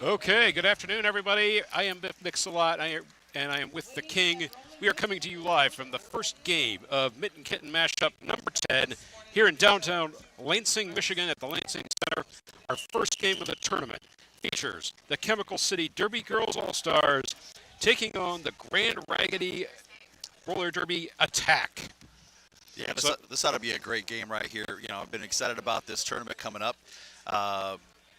Okay, good afternoon, everybody. I am Biff Mix-a-Lot, and I am with the King. We are coming to you live from the first game of Mitten Kitten Mashup number 10 here in downtown Lansing, Michigan at the Lansing Center. Our first game of the tournament features the Chemical City Derby Girls All-Stars taking on the Grand Raggidy Roller Derby Attack. Yeah, this ought to be a great game right here. You know, I've been excited about this tournament coming up.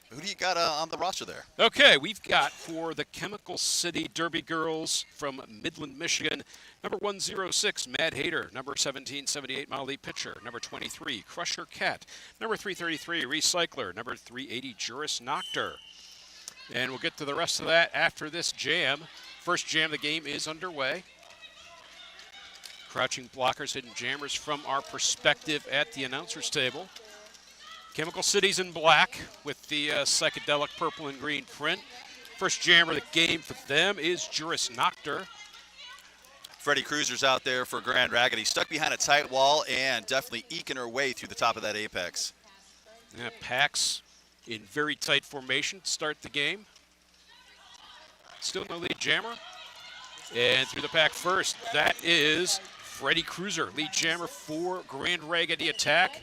Who do you got on the roster there? Okay, we've got for the Chemical City Derby Girls from Midland, Michigan, number 106, Mad Hater, number 1778, Molly Pitcher, number 23, Crusher Cat, number 333, Recycler, number 380, Juris Noctor. And we'll get to the rest of that after this jam. First jam of the game is underway. Crouching blockers, hidden jammers from our perspective at the announcer's table. Chemical City's in black with the psychedelic purple and green print. First jammer of the game for them is Juris Noctor. Freddie Cruiser's out there for Grand Raggidy, stuck behind a tight wall and definitely eking her way through the top of that apex. Yeah, Pax in very tight formation to start the game. Still no lead jammer. And through the pack first, that is Freddie Cruiser, lead jammer for Grand Raggidy Attack.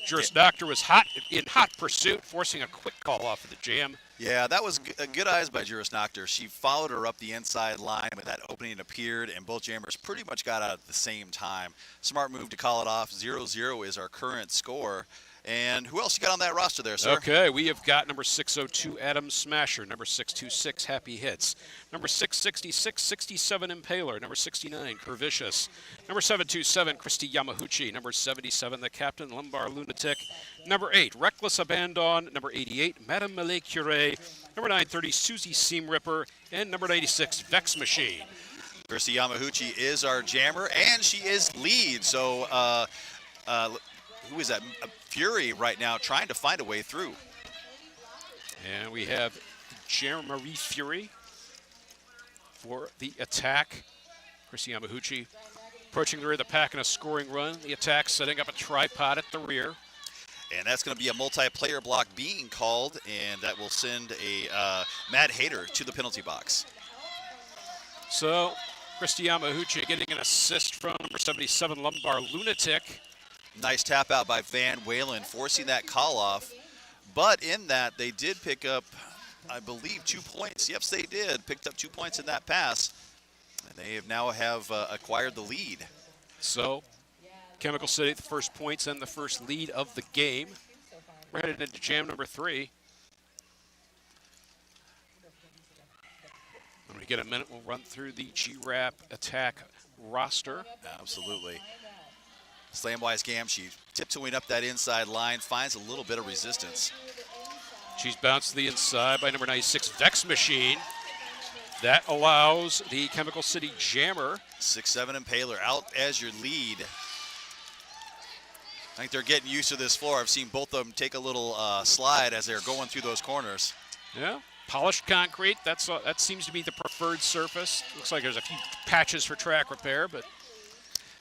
Juris Noctor was in hot pursuit, forcing a quick call off of the jam. Yeah, that was good eyes by Juris Noctor. She followed her up the inside line when that opening appeared, and both jammers pretty much got out at the same time. Smart move to call it off. 0-0 is our current score. And who else you got on that roster there, sir? Okay, we have got number 602, Adam Smasher, number 626, Happy Hits, number 666, 67, Impaler, number 69, Curvicious, number 727, Christy Yamahuchi, number 77, the Captain, Lumbar Lunatic, number 8, Reckless Abandon, number 88, Madame Malé Curé, number 930, Susie Seam Ripper, and number 96, Vex Machine. Christy Yamahuchi is our jammer, and she is lead, so who is that? Fury right now trying to find a way through. And we have Jerry Fury for the attack. Chrissy Yamahuchi approaching the rear of the pack in a scoring run. The attack setting up a tripod at the rear. And that's going to be a multiplayer block being called, and that will send a Mad Hater to the penalty box. So Christy Yamahuchi getting an assist from number 77, Lumbar Lunatic. Nice tap out by Van Walen, forcing that call off. But in that, they did pick up, I believe, 2 points. Yes, they did. Picked up 2 points in that pass. And they have now acquired the lead. So, Chemical City, the first points and the first lead of the game. We're headed into jam number 3. When we get a minute, we'll run through the G-Rap Attack roster. Absolutely. Slamwise Gam, she tiptoeing up that inside line, finds a little bit of resistance. She's bounced to the inside by number 96, Vex Machine. That allows the Chemical City jammer. 6-7 Impaler out as your lead. I think they're getting used to this floor. I've seen both of them take a little slide as they're going through those corners. Yeah, polished concrete, that seems to be the preferred surface. Looks like there's a few patches for track repair, but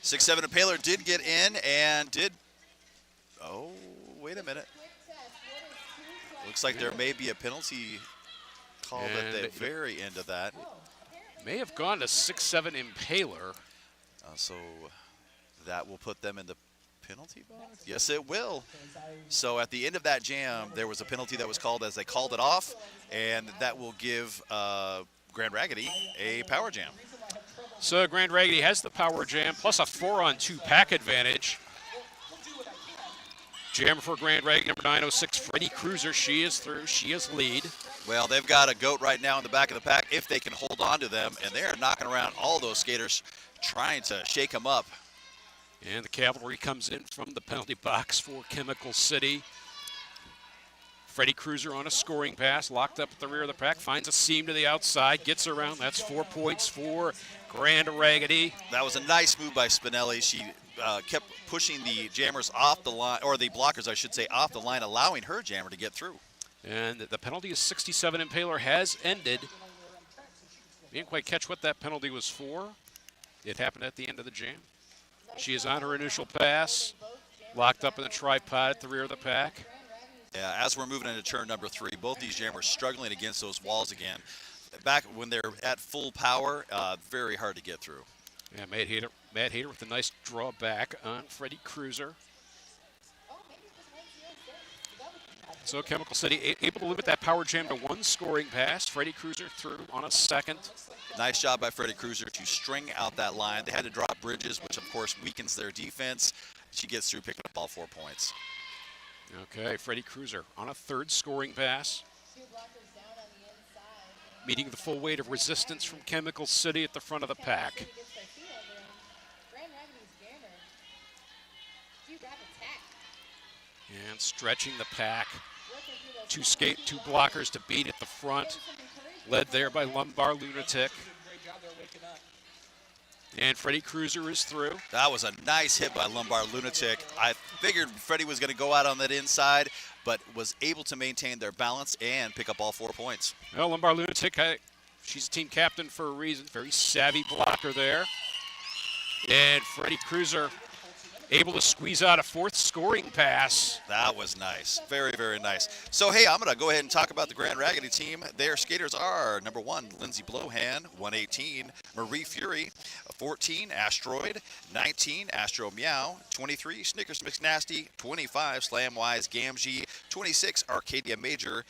6-7 Impaler did get in and did, oh, wait a minute. Looks like there may be a penalty called at the very end of that. May have gone to 6-7 Impaler. So that will put them in the penalty box? Yes, it will. So at the end of that jam, there was a penalty that was called as they called it off, and that will give Grand Raggidy a power jam. So Grand Raggidy has the power jam plus a 4-on-2 pack advantage. Jammer for Grand Raggidy, number 906, Freddie Cruiser. She is through. She is lead. Well, they've got a goat right now in the back of the pack if they can hold on to them, and they are knocking around all those skaters trying to shake them up. And the cavalry comes in from the penalty box for Chemical City. Freddie Cruiser on a scoring pass, locked up at the rear of the pack, finds a seam to the outside, gets around. That's 4 points for Grand Raggidy. That was a nice move by Spinelli. She kept pushing the jammers off the line, or the blockers, I should say, off the line, allowing her jammer to get through. And the penalty is 67 Impaler has ended. We didn't quite catch what that penalty was for. It happened at the end of the jam. She is on her initial pass, locked up in the tripod at the rear of the pack. Yeah, as we're moving into turn number 3, both these jammers struggling against those walls again. Back when they're at full power, very hard to get through. Yeah, Matt Hader with a nice draw back on Freddie Cruiser. So Chemical City able to limit that power jam to 1 scoring pass. Freddie Cruiser through on a second. Nice job by Freddie Cruiser to string out that line. They had to drop bridges, which of course weakens their defense. She gets through picking up all 4 points. Okay, Freddie Cruiser on a 3rd scoring pass. Meeting the full weight of resistance from Chemical City at the front of the pack. And stretching the pack. 2 blockers to beat at the front. Led there by Lumbar Lunatic. And Freddie Cruiser is through. That was a nice hit by Lumbar Lunatic. I figured Freddie was going to go out on that inside, but was able to maintain their balance and pick up all 4 points. Well, Lumbar Lunatic, she's a team captain for a reason. Very savvy blocker there. And Freddie Cruiser able to squeeze out a 4th scoring pass. That was nice. Very, very nice. So, hey, I'm going to go ahead and talk about the Grand Raggidy team. Their skaters are number 1, Lindsay Blohan, 118, Marie Fury, 14, Asteroid, 19, Astro Meow, 23, Snickers McNasty, 25, Slamwise Gamgee, 26, Arcadia Major,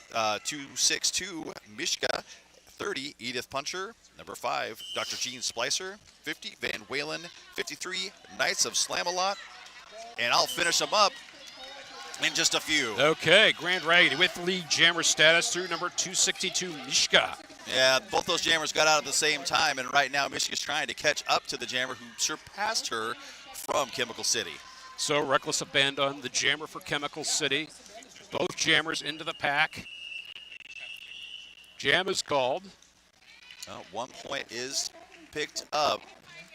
262, Mishka, 30, Edith Puncher, number 5, Dr. Gene Splicer, 50, Van Whalen, 53, Knights of Slam-A-Lot, and I'll finish them up in just a few. Okay, Grand Raggidy with lead jammer status through number 262, Mishka. Yeah, both those jammers got out at the same time, and right now Mishka's trying to catch up to the jammer who surpassed her from Chemical City. So reckless abandon, the jammer for Chemical City. Both jammers into the pack. Jam is called. 1 point is picked up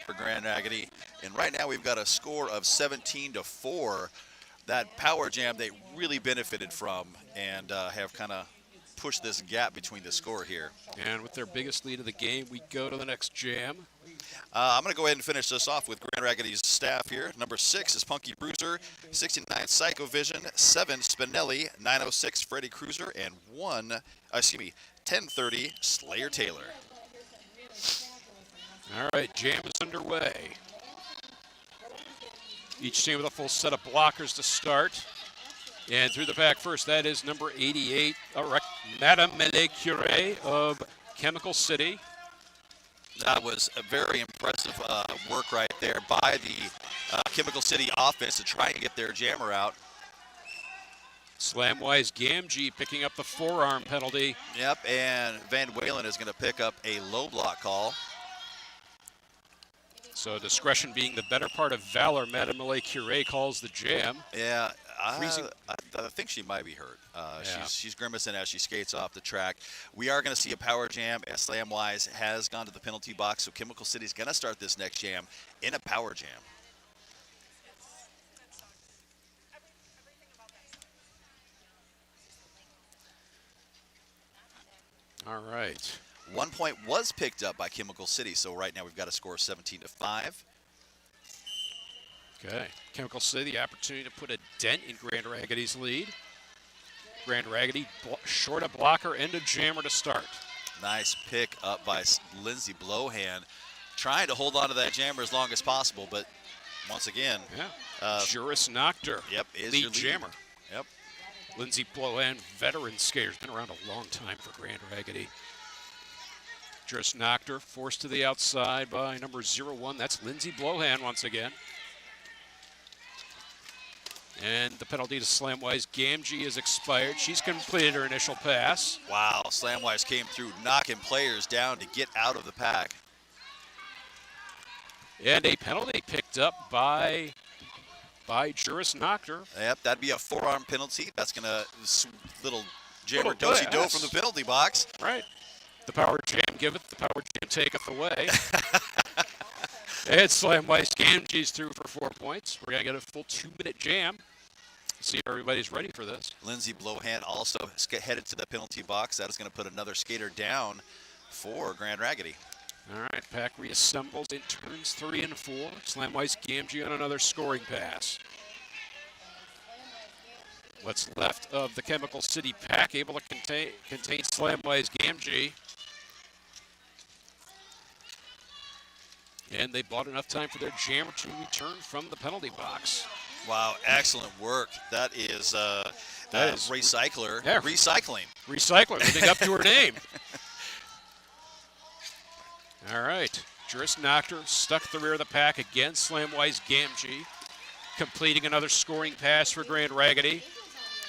for Grand Raggidy, and right now we've got a score of 17-4. That power jam they really benefited from and have kind of pushed this gap between the score here. And with their biggest lead of the game, we go to the next jam. I'm going to go ahead and finish this off with Grand Raggidy's staff here. Number 6 is Punky Bruiser, 69 Psychovision, 7 Spinelli, 906 Freddie Cruiser, and 1030 Slayer Taylor. All right, jam is underway. Each team with a full set of blockers to start. And through the pack first, that is number 88, Madame Mele Curie of Chemical City. That was a very impressive work right there by the Chemical City offense to try and get their jammer out. Slamwise Gamgee picking up the forearm penalty. Yep, and Van Whalen is going to pick up a low block call. So discretion being the better part of valor, Madame Mele Curie calls the jam. Yeah, I think she might be hurt. Yeah. She's grimacing as she skates off the track. We are going to see a power jam as Slamwise has gone to the penalty box, so Chemical City's going to start this next jam in a power jam. All right. 1 point was picked up by Chemical City, so right now we've got a score of 17-5. Okay. Chemical City, the opportunity to put a dent in Grand Raggidy's lead. Grand Raggidy short a blocker and a jammer to start. Nice pick up by Lindsay Blohan, trying to hold on to that jammer as long as possible, but once again, Juris Noctur, yep, is lead your lead jammer. Yep. Lindsay Blohan, veteran skater, has been around a long time for Grand Raggidy. Juris Noctur forced to the outside by number 01. That's Lindsay Blohan once again. And the penalty to Slamwise Gamgee is expired. She's completed her initial pass. Wow, Slamwise came through, knocking players down to get out of the pack. And a penalty picked up by Juris Noctur. Yep, that'd be a forearm penalty. That's going to little jammer do-si-do from the penalty box. Right. The power jam giveth, the power jam taketh away. And Slamwise Gamgee's through for 4 points. We're going to get a full 2-minute jam. See if everybody's ready for this. Lindsay Blohan also headed to the penalty box. That is going to put another skater down for Grand Raggidy. All right, pack reassembles in turns 3 and 4. Slamwise Gamgee on another scoring pass. What's left of the Chemical City pack, able to contain Slamwise Gamgee. And they bought enough time for their jammer to return from the penalty box. Wow, excellent work. That is, recycler. Yeah. Recycling. Recycler, living up to her name. All right. Juris Noctor stuck at the rear of the pack again. Slamwise Gamgee completing another scoring pass for Grand Raggidy.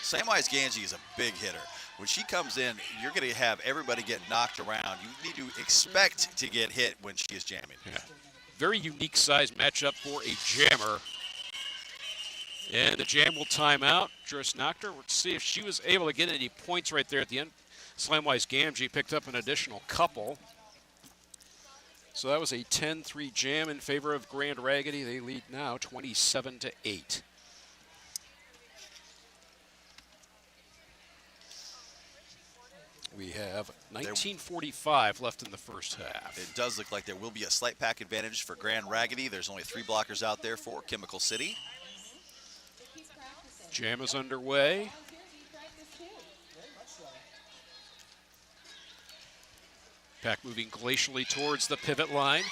Slamwise Gamgee is a big hitter. When she comes in, you're going to have everybody get knocked around. You need to expect to get hit when she is jamming. Yeah. Very unique size matchup for a jammer. And the jam will time out. Juris Noctor, let's see if she was able to get any points right there at the end. Slamwise Gamgee picked up an additional couple. So that was a 10-3 jam in favor of Grand Raggidy. They lead now 27-8. We have 19:45 left in the first half. It does look like there will be a slight pack advantage for Grand Raggidy. There's only 3 blockers out there for Chemical City. Jam is underway. Pack moving glacially towards the pivot line.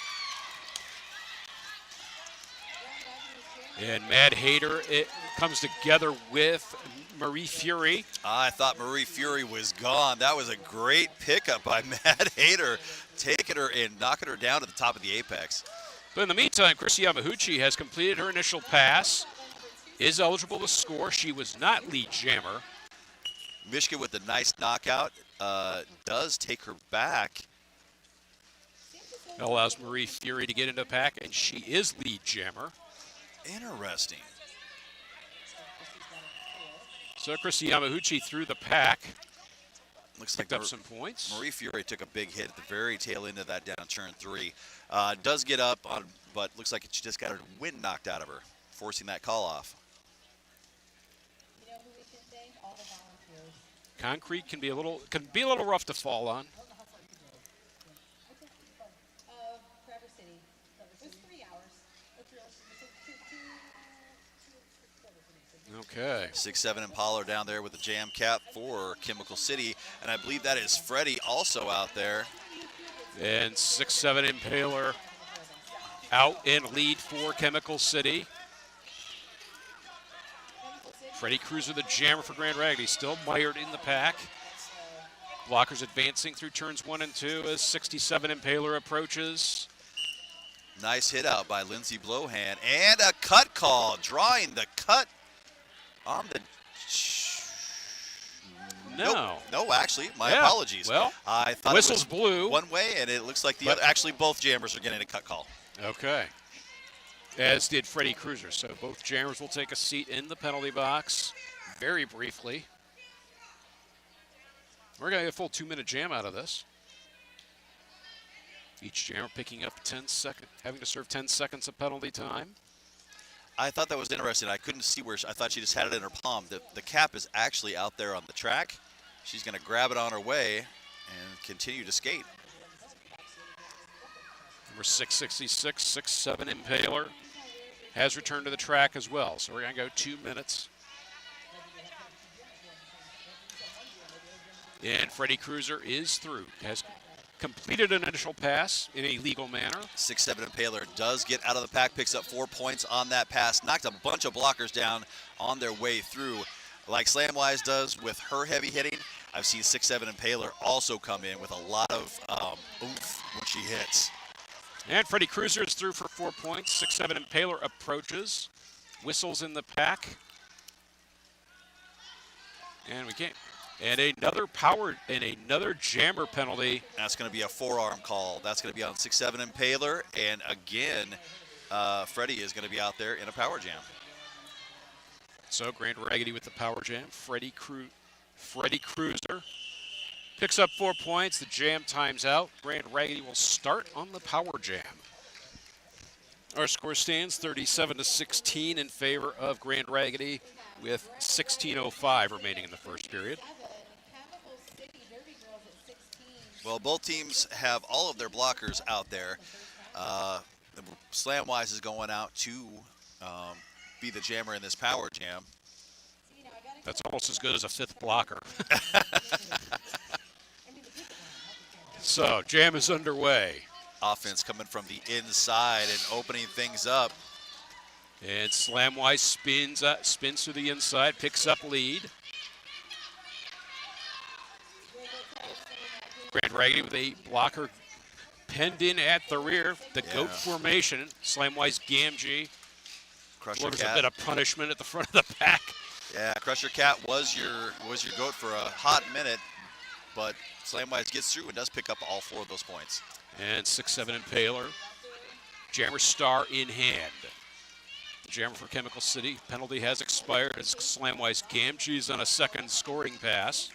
And Mad Hater, it comes together with Marie Fury. I thought Marie Fury was gone. That was a great pickup by Mad Hater, taking her and knocking her down to the top of the apex. But in the meantime, Chris Yamahuchi has completed her initial pass, is eligible to score. She was not lead jammer. Mishka with a nice knockout does take her back. Allows Marie Fury to get into the pack, and she is lead jammer. Interesting. So Chris Yamahuchi through the pack. Looks Picked like up some points. Marie Fury took a big hit at the very tail end of that down turn 3. Does get up, on, but looks like she just got her wind knocked out of her, forcing that call off. Concrete can be a little rough to fall on. Okay. 6'7" Impala down there with the jam cap for Chemical City, and I believe that is Freddie also out there. And 6'7" Impaler out in lead for Chemical City. Freddie Cruiser, the jammer for Grand Raggidy, still mired in the pack. Blockers advancing through turns 1 and 2 as 67 Impaler approaches. Nice hit out by Lindsey Blowhand, and a cut call, drawing the cut on the... No. No, actually, my apologies. Well, I thought whistle's it was blue. one way, and it looks like the other. Actually, both jammers are getting a cut call. Okay. As did Freddie Cruiser. So both jammers will take a seat in the penalty box very briefly. We're going to get a full 2-minute jam out of this. Each jammer picking up 10 seconds, having to serve 10 seconds of penalty time. I thought that was interesting. I couldn't see where I thought she just had it in her palm. The cap is actually out there on the track. She's going to grab it on her way and continue to skate. Number 666, 6'7" Impaler has returned to the track as well. So we're going to go 2 minutes. And Freddie Cruiser is through, has completed an initial pass in a legal manner. 6'7" Impaler does get out of the pack, picks up 4 points on that pass, knocked a bunch of blockers down on their way through. Like Slamwise does with her heavy hitting, I've seen 6'7" Impaler also come in with a lot of oomph when she hits. And Freddie Cruiser is through for 4 points. 6'7" Impaler approaches, whistles in the pack. And we can't. And another jammer penalty. That's going to be a forearm call. That's going to be on 6'7" Impaler. And again, Freddie is going to be out there in a power jam. So Grand Raggidy with the power jam. Freddie Cruiser picks up 4 points. The jam times out. Grand Raggidy will start on the power jam. Our score stands 37-16 in favor of Grand Raggidy with 16:05 remaining in the first period. Well, both teams have all of their blockers out there. Slamwise is going out to be the jammer in this power jam. That's almost as good as a fifth blocker. So, jam is underway. Offense coming from the inside and opening things up. And Slamwise spins to the inside, picks up lead. Grand Raggidy with a blocker penned in at the rear. The goat formation. Slamwise Gamgee. Crusher There's a Cat. bit of punishment at the front of the pack. Yeah, Crusher Cat was your goat for a hot minute, but Slamwise gets through and does pick up all 4 of those points. And 6-7 Impaler. Jammer Star in hand. The jammer for Chemical City. Penalty has expired as Slamwise Gamgee's on a second scoring pass.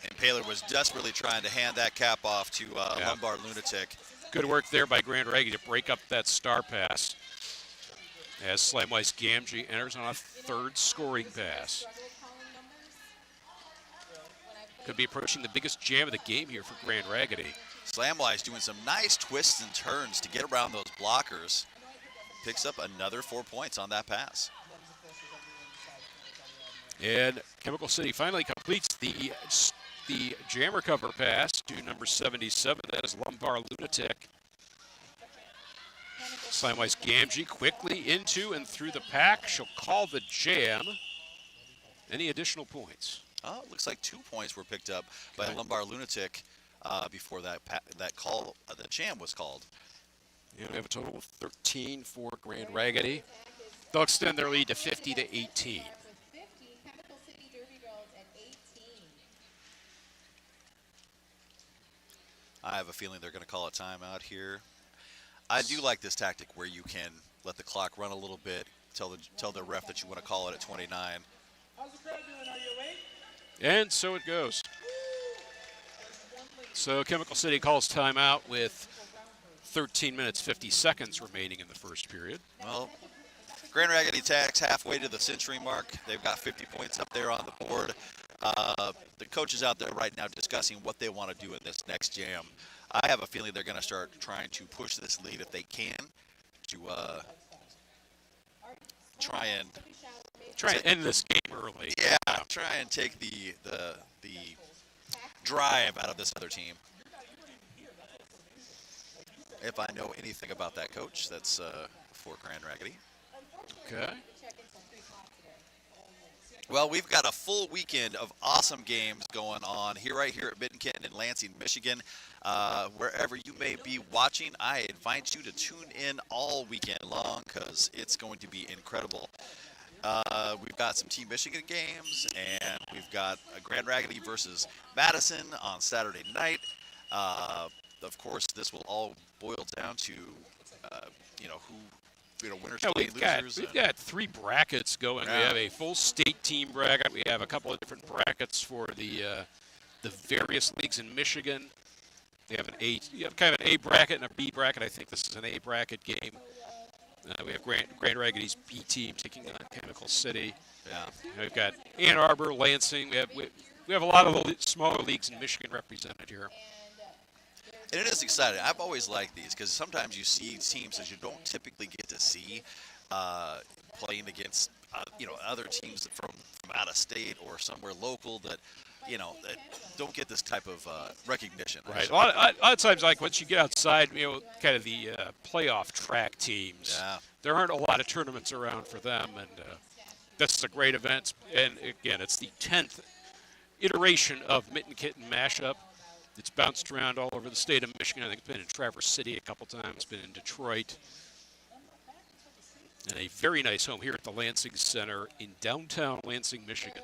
And Paler was desperately trying to hand that cap off to Lombard Lunatic. Good work there by Grand Raggidy to break up that star pass. As Slamwise Gamgee enters on a third scoring pass. Could be approaching the biggest jam of the game here for Grand Raggidy. Slamwise doing some nice twists and turns to get around those blockers. Picks up another 4 points on that pass. And Chemical City finally completes the jammer cover pass to number 77. That is Lombard Lunatic. Slamwise Gamgee quickly into and through the pack. She'll call the jam. Any additional points? Oh, it looks like 2 points were picked up by Lombard Lunatic before that call, the jam was called. Yeah, we have a total of 13 for Grand Raggidy. They'll extend their lead to 50-18. I have a feeling they're going to call a timeout here. I do like this tactic where you can let the clock run a little bit, tell the ref that you want to call it at 29. How's the crowd doing? Are you awake? And so it goes. So Chemical City calls timeout with 13 minutes, 50 seconds remaining in the first period. Well, Grand Raggidy tacks halfway to the century mark. They've got 50 points up there on the board. The coaches out there right now discussing what they want to do in this next jam. I have a feeling they're going to start trying to push this lead if they can to try and end this game early. Yeah, try and take the drive out of this other team. If I know anything about that coach, that's for Grand Raggidy. Okay. Well, we've got a full weekend of awesome games going on right here at Mitten-Kitten in Lansing, Michigan. Wherever you may be watching, I invite you to tune in all weekend long because it's going to be incredible. We've got some Team Michigan games, and we've got a Grand Raggidy versus Madison on Saturday night. Of course, this will all boil down to, winners, Yeah, losers. we've got 3 brackets going. Yeah. We have a full state team bracket. We have a couple of different brackets for the various leagues in Michigan. You have kind of an A bracket and a B bracket. I think this is an A bracket game. We have Grand Raggidy's B team taking on Chemical City. Yeah. We've got Ann Arbor, Lansing. We have a lot of the smaller leagues in Michigan represented here. And it is exciting. I've always liked these because sometimes you see teams that you don't typically get to see playing against, other teams from out of state or somewhere local that don't get this type of recognition. Right. A lot of times, like once you get outside, kind of the playoff track teams, there aren't a lot of tournaments around for them, and this is a great event. And again, it's the 10th iteration of Mitten-Kitten Mashup. It's bounced around all over the state of Michigan. I think it's been in Traverse City a couple times, been in Detroit. And a very nice home here at the Lansing Center in downtown Lansing, Michigan.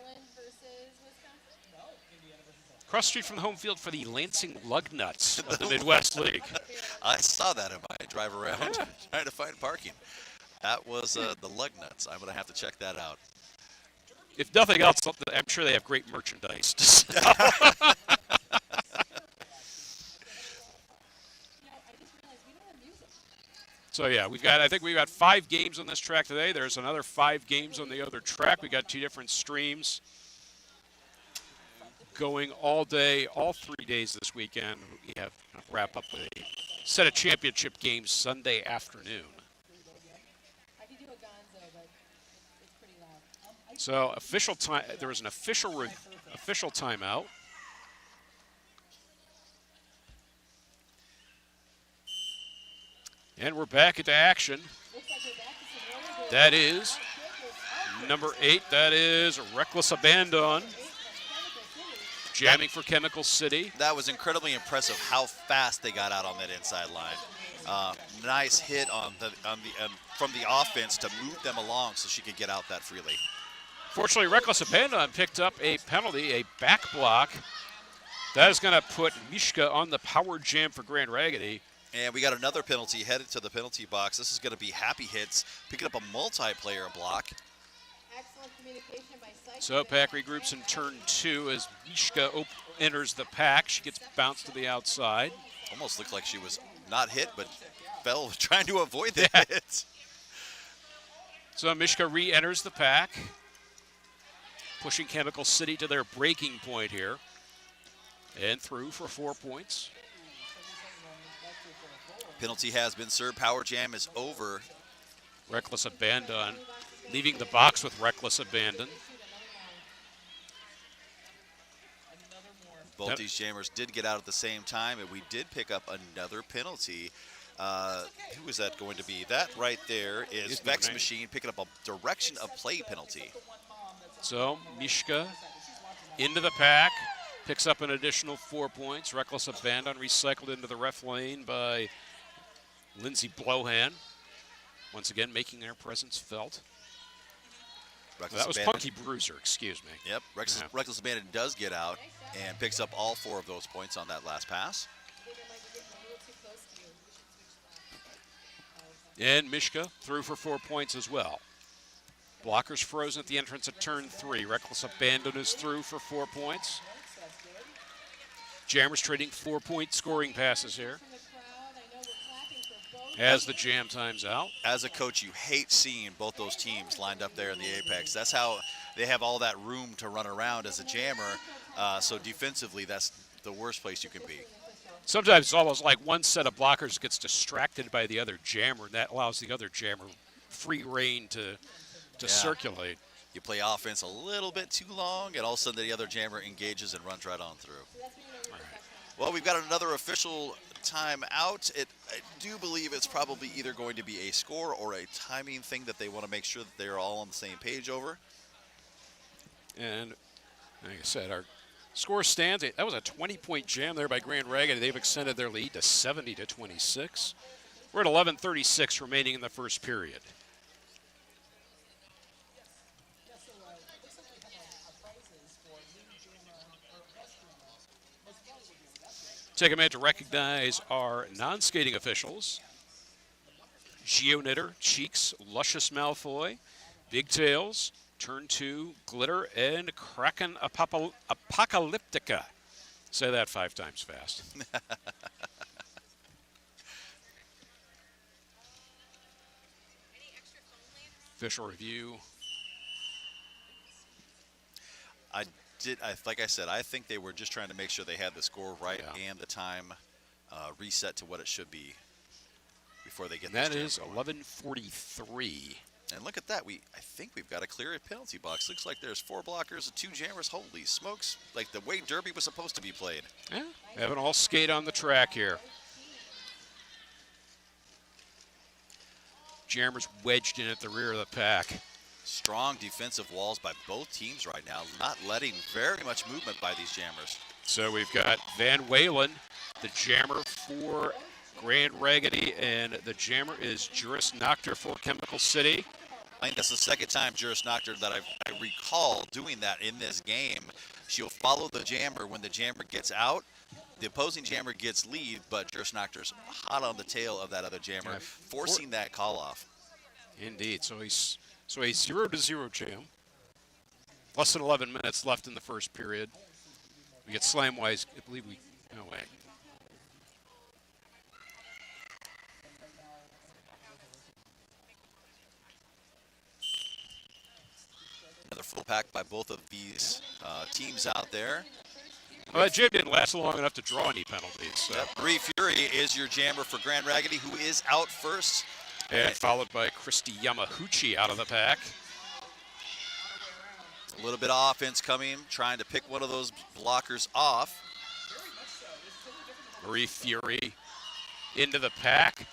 Across the street from the home field for the Lansing Lugnuts of the Midwest League. I saw that in my drive around trying to find parking. That was the Lugnuts. I'm going to have to check that out. If nothing else, I'm sure they have great merchandise to sell. So yeah, I think we've got 5 games on this track today. There's another 5 games on the other track. We got 2 different streams going all day, all 3 days this weekend. We have wrap up with a set of championship games Sunday afternoon. So official time. There was an official timeout. And we're back into action. That is number 8. That is Reckless Abandon. Jamming for Chemical City. That was incredibly impressive how fast they got out on that inside line. Nice hit from the offense to move them along so she could get out that freely. Fortunately, Reckless Abandon picked up a penalty, a back block. That is going to put Mishka on the power jam for Grand Raggidy. And we got another penalty headed to the penalty box. This is going to be Happy Hits, picking up a multiplayer block. So pack regroups in turn 2 as Mishka enters the pack. She gets bounced to the outside. Almost looked like she was not hit, but fell trying to avoid the hit. So Mishka re-enters the pack, pushing Chemical City to their breaking point here. And through for 4 points. Penalty has been served. Power jam is over. Reckless Abandon leaving the box with Reckless Abandon. Both these jammers did get out at the same time, and we did pick up another penalty. Who is that going to be? That right there is Vex Machine picking up a direction of play penalty. So Mishka into the pack, picks up an additional 4 points. Reckless Abandon recycled into the ref lane by Lindsay Blowhand. Once again, making their presence felt. That was Punky Bruiser, excuse me. Yep, Reckless Abandon does get out and picks up all 4 of those points on that last pass. And Mishka through for 4 points as well. Blockers frozen at the entrance of turn 3. Reckless Abandon is through for 4 points. Jammers trading 4-point scoring passes here as the jam time's out. As a coach, you hate seeing both those teams lined up there in the apex. That's how they have all that room to run around as a jammer. So defensively, that's the worst place you can be. Sometimes it's almost like one set of blockers gets distracted by the other jammer, and that allows the other jammer free reign to circulate. You play offense a little bit too long, and all of a sudden the other jammer engages and runs right on through. All right. Well, we've got another official timeout. I do believe it's probably either going to be a score or a timing thing that they want to make sure that they're all on the same page over. And like I said, our score stands. That was a 20-point jam there by Grand Raggidy. They've extended their lead to 70-26. We're at 11:36 remaining in the first period. Take a minute to recognize our non-skating officials. Geoknitter, Cheeks, Luscious Malfoy, Big Tails, Turn 2, Glitter, and Kraken Apocalyptica. Say that 5 times fast. Official review. Like I said, I think they were just trying to make sure they had the score right and the time reset to what it should be before they get this. That is 11:43. And look at that. I think we've got a clear penalty box. Looks like there's 4 blockers and 2 jammers. Holy smokes. Like the way Derby was supposed to be played. Yeah, having all skate on the track here. Jammers wedged in at the rear of the pack. Strong defensive walls by both teams right now, not letting very much movement by these jammers. So we've got Van Walen, the jammer for Grand Raggidy, and the jammer is Juris Nocter for Chemical City. I think that's the second time Juris Nocter that I recall doing that in this game. She'll follow the jammer when the jammer gets out. The opposing jammer gets lead, but Juris Nocter's hot on the tail of that other jammer, forcing that call off. Indeed. So a 0-0 jam. Less than 11 minutes left in the first period. We get Slamwise. I believe we. No way. Another full pack by both of these teams out there. Well, that jam didn't last long enough to draw any penalties. So. Yep. Bree Fury is your jammer for Grand Raggidy, who is out first. And followed by Christy Yamahuchi out of the pack. A little bit of offense coming, trying to pick one of those blockers off. Marie Fury into the pack.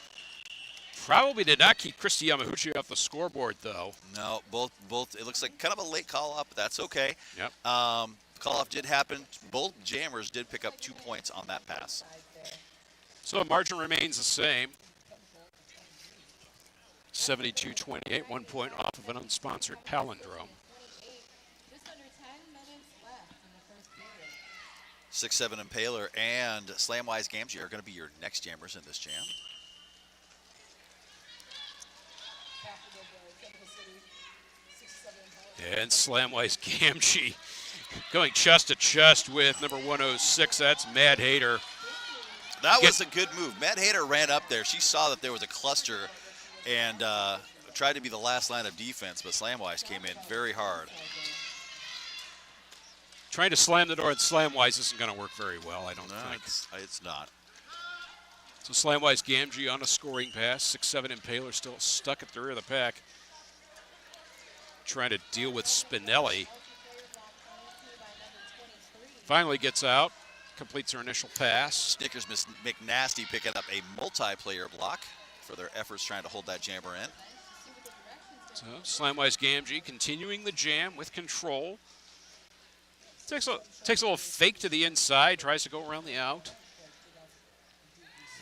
Probably did not keep Christy Yamaguchi off the scoreboard, though. No, both. It looks like kind of a late call off, but that's okay. Yep. Call off did happen. Both jammers did pick up 2 points on that pass. So the margin remains the same. 72-28, 1 point off of an unsponsored palindrome. 6-7 Impaler and Slamwise Gamgee are going to be your next jammers in this jam. And Slamwise Gamgee going chest to chest with number 106. That's Mad Hater. That was a good move. Matt Hader ran up there. She saw that there was a cluster and tried to be the last line of defense, but Slamwise came in very hard. Trying to slam the door at Slamwise isn't going to work very well, I don't think. It's not. So Slamwise Gamgee on a scoring pass. 6-7 Impaler still stuck at the rear of the pack. Trying to deal with Spinelli. Finally gets out, completes her initial pass. Snickers McNasty picking up a multiplayer block for their efforts trying to hold that jammer in. So Slamwise Gamgee continuing the jam with control. Takes a little fake to the inside, tries to go around the out.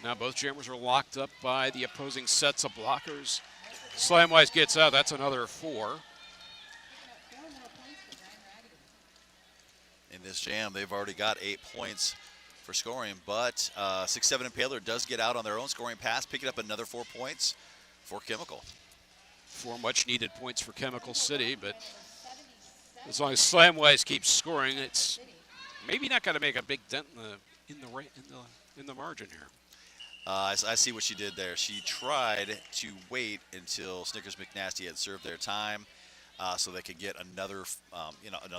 Now both jammers are locked up by the opposing sets of blockers. Slamwise gets out, that's another 4. In this jam, they've already got 8 points for scoring, but 6-7 Impaler does get out on their own scoring pass, picking up another 4 points for Chemical. 4 much needed points for Chemical City, but as long as Slamwise keeps scoring, it's maybe not going to make a big dent in the margin here. I see what she did there. She tried to wait until Snickers McNasty had served their time, so they could get another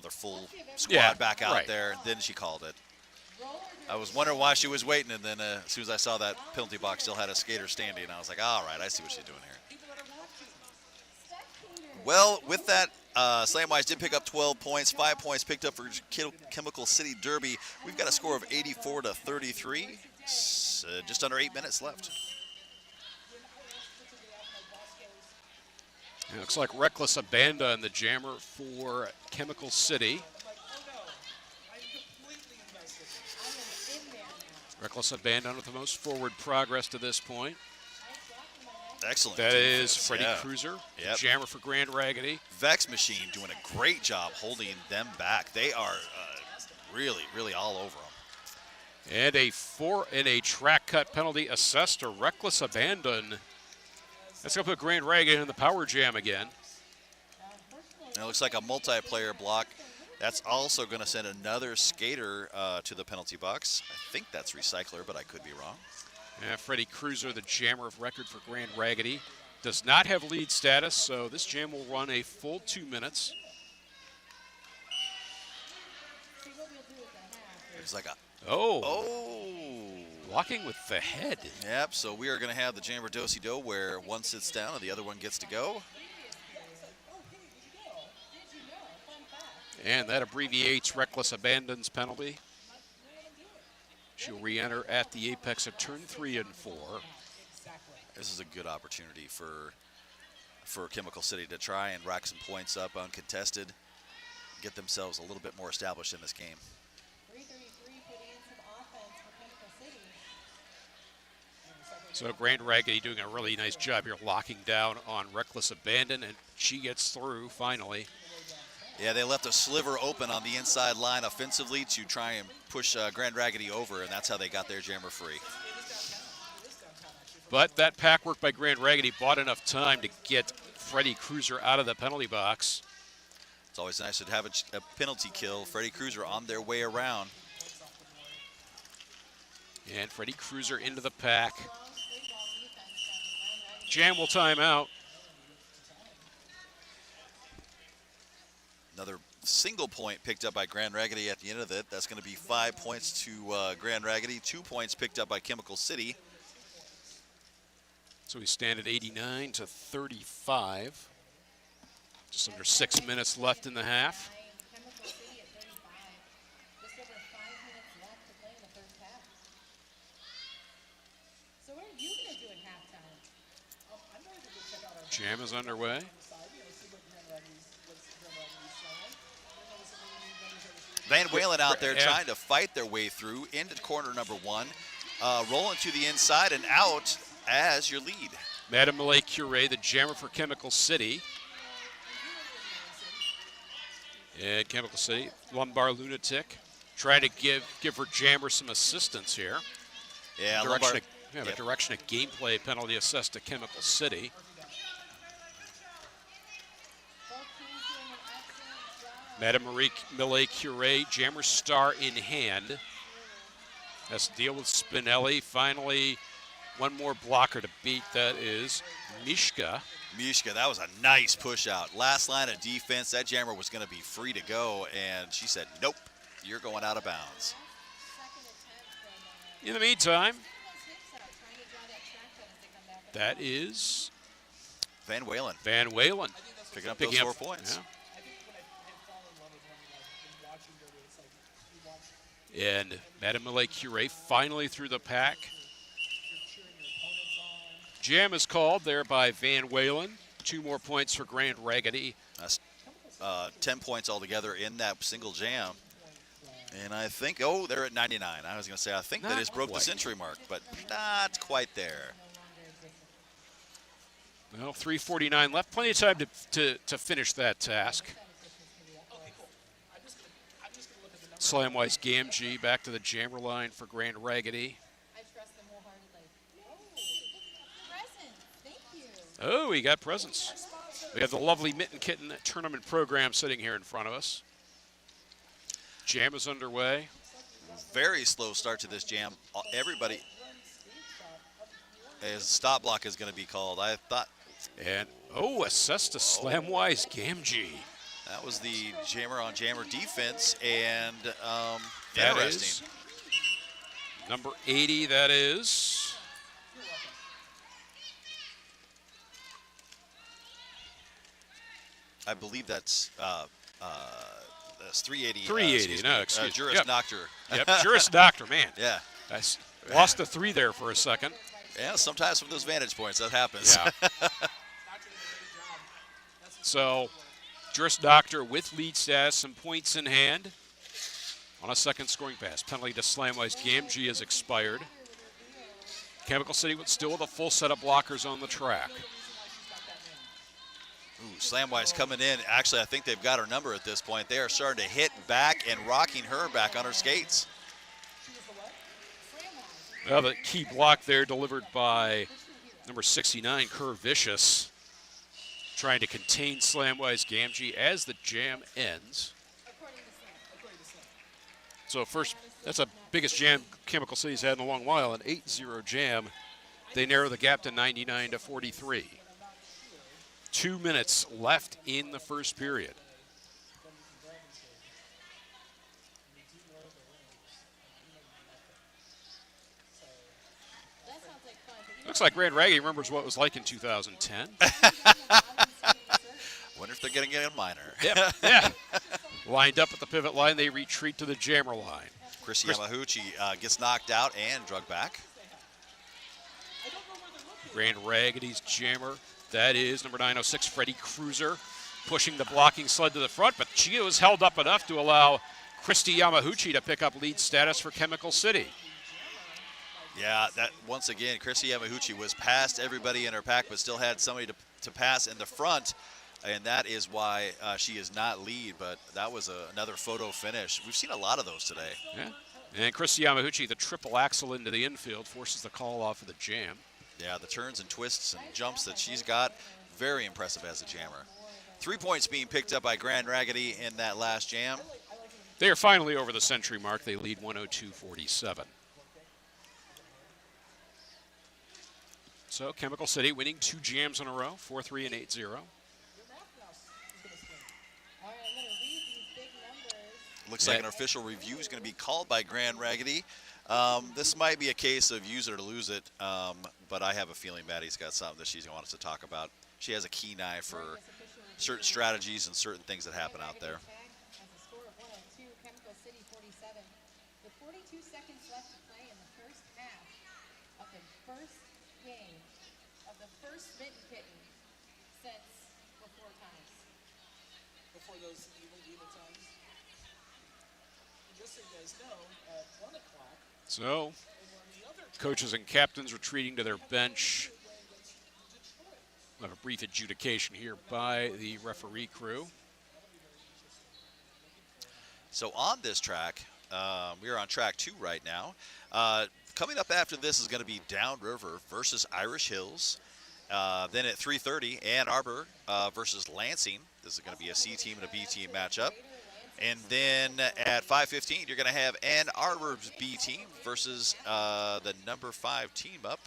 full squad back out there. Then she called it. I was wondering why she was waiting, and then as soon as I saw that penalty box still had a skater standing, I was like, all right, I see what she's doing here. Well, with that, Slamwise did pick up 12 points, 5 points picked up for Chemical City Derby. We've got a score of 84-33, just under 8 minutes left. It looks like Reckless Abandon, the jammer for Chemical City. Reckless Abandon with the most forward progress to this point. Excellent. That is Freddie Cruiser, Yep. jammer for Grand Raggidy. Vex Machine doing a great job holding them back. They are really, really all over them. And a track cut penalty assessed to Reckless Abandon. That's going to put Grand Raggidy in the power jam again. And it looks like a multiplayer block. That's also going to send another skater to the penalty box. I think that's Recycler, but I could be wrong. Yeah, Freddie Cruiser, the jammer of record for Grand Raggidy, does not have lead status, so this jam will run a full 2 minutes. It's like a blocking with the head. Yep. So we are going to have the jammer do-si-do where one sits down and the other one gets to go. And that abbreviates Reckless Abandon's penalty. She'll re-enter at the apex of turn 3 and 4. This is a good opportunity for Chemical City to try and rack some points up uncontested, get themselves a little bit more established in this game. So Grand Raggidy doing a really nice job here locking down on Reckless Abandon, and she gets through finally. Yeah, they left a sliver open on the inside line offensively to try and push Grand Raggidy over, and that's how they got their jammer free. But that pack work by Grand Raggidy bought enough time to get Freddie Cruiser out of the penalty box. It's always nice to have a penalty kill. Freddie Cruiser on their way around. And Freddie Cruiser into the pack. Jam will time out. Another single point picked up by Grand Raggidy at the end of it. That's going to be 5 points to Grand Raggidy, 2 points picked up by Chemical City. So we stand at 89-35. Just under 6 minutes left in the half. Jam is underway. Van Walen out there Yeah. trying to fight their way through into corner number 1. Rolling to the inside and out as your lead. Madame Malay Cure, the jammer for Chemical City. And Chemical City, Lumbar Lunatic, trying to give her jammer some assistance here. Yeah, Direction Lombard. the direction of gameplay penalty assessed to Chemical City. Madame Marie Malay Cure, jammer star in hand. Has to deal with Spinelli. Finally, one more blocker to beat. That is Mishka. Mishka, that was a nice push out. Last line of defense, that jammer was going to be free to go, and she said, nope, you're going out of bounds. In the meantime, that is Van Walen Van Walen picking up those 4 points. Yeah. And Madame Malay Cure finally through the pack. Jam is called there by Van Walen. 2 more points for Grand Raggidy. That's 10 points altogether in that single jam. And I think, they're at 99. I was going to say, I think that has broke the century mark, but not quite there. Well, 3:49 left. Plenty of time to finish that task. Slamwise Gamgee back to the jammer line for Grand Raggidy. I trust them wholeheartedly. Present. Thank you. Oh, we got presents. We have the lovely Mitten Kitten tournament program sitting here in front of us. Jam is underway. Very slow start to this jam. Everybody, as stop block is going to be called. I thought. And, assessed to Slamwise Gamgee. That was the jammer on jammer defense, and That interesting. is number 80, that is. I believe that's 380. 380, no, excuse me. Juris Yep. Noctur. Yep, Juris Doctor, man. Yeah. I lost a 3 there for a second. Yeah, sometimes from those vantage points, that happens. Yeah. So, Juris Doctor with lead status, some points in hand on a second scoring pass. Penalty to Slamwise Gamgee has expired. Chemical City still with a full set of blockers on the track. Ooh, Slamwise coming in. Actually, I think they've got her number at this point. They are starting to hit back and rocking her back on her skates. Well, the key block there delivered by number 69, Kerr Vicious, trying to contain Slamwise Gamgee as the jam ends. So first, that's the biggest jam Chemical City's had in a long while, an 8-0 jam. They narrow the gap to 99 to 43. 2 minutes left in the first period. Looks like Grand Raggidy remembers what it was like in 2010. Wonder if they're going to get a minor. Yep, yeah. Lined up at the pivot line, they retreat to the jammer line. Chris Yamahuchi gets knocked out and drug back. Grand Raggidy's jammer, that is number 906, Freddie Cruiser, pushing the blocking sled to the front, but she was held up enough to allow Christy Yamahuchi to pick up lead status for Chemical City. Yeah, that once again, Chrissy Yamahuchi was past everybody in her pack, but still had somebody to pass in the front, and that is why she is not lead, but that was another photo finish. We've seen a lot of those today. Yeah. And Christy Yamahuchi, the triple axel into the infield, forces the call off of the jam. Yeah, the turns and twists and jumps that she's got, very impressive as a jammer. 3 points being picked up by Grand Raggidy in that last jam. They are finally over the century mark. They lead 102-47. So Chemical City winning 2 jams in a row, 4-3 and 8-0. Looks like an official review is going to be called by Grand Raggidy. This might be a case of use it or lose it, but I have a feeling Maddie's got something that she's going to want us to talk about. She has a keen eye for certain strategies and certain things that happen out there. With 42 seconds left to play in the first half of the first game of the first Mitten Kitten sets were 4 times. Before those even times. Just so you guys know, at 1 o'clock, So, over on the other coaches and captains retreating to their bench. We'll have a brief adjudication here by the referee crew. So on this track, we are on track 2 right now. Coming up after this is going to be Downriver versus Irish Hills. Then at 3:30, Ann Arbor versus Lansing. This is going to be a C team and a B team matchup. And then at 5:15, you're going to have Ann Arbor's B team versus the number 5 team up,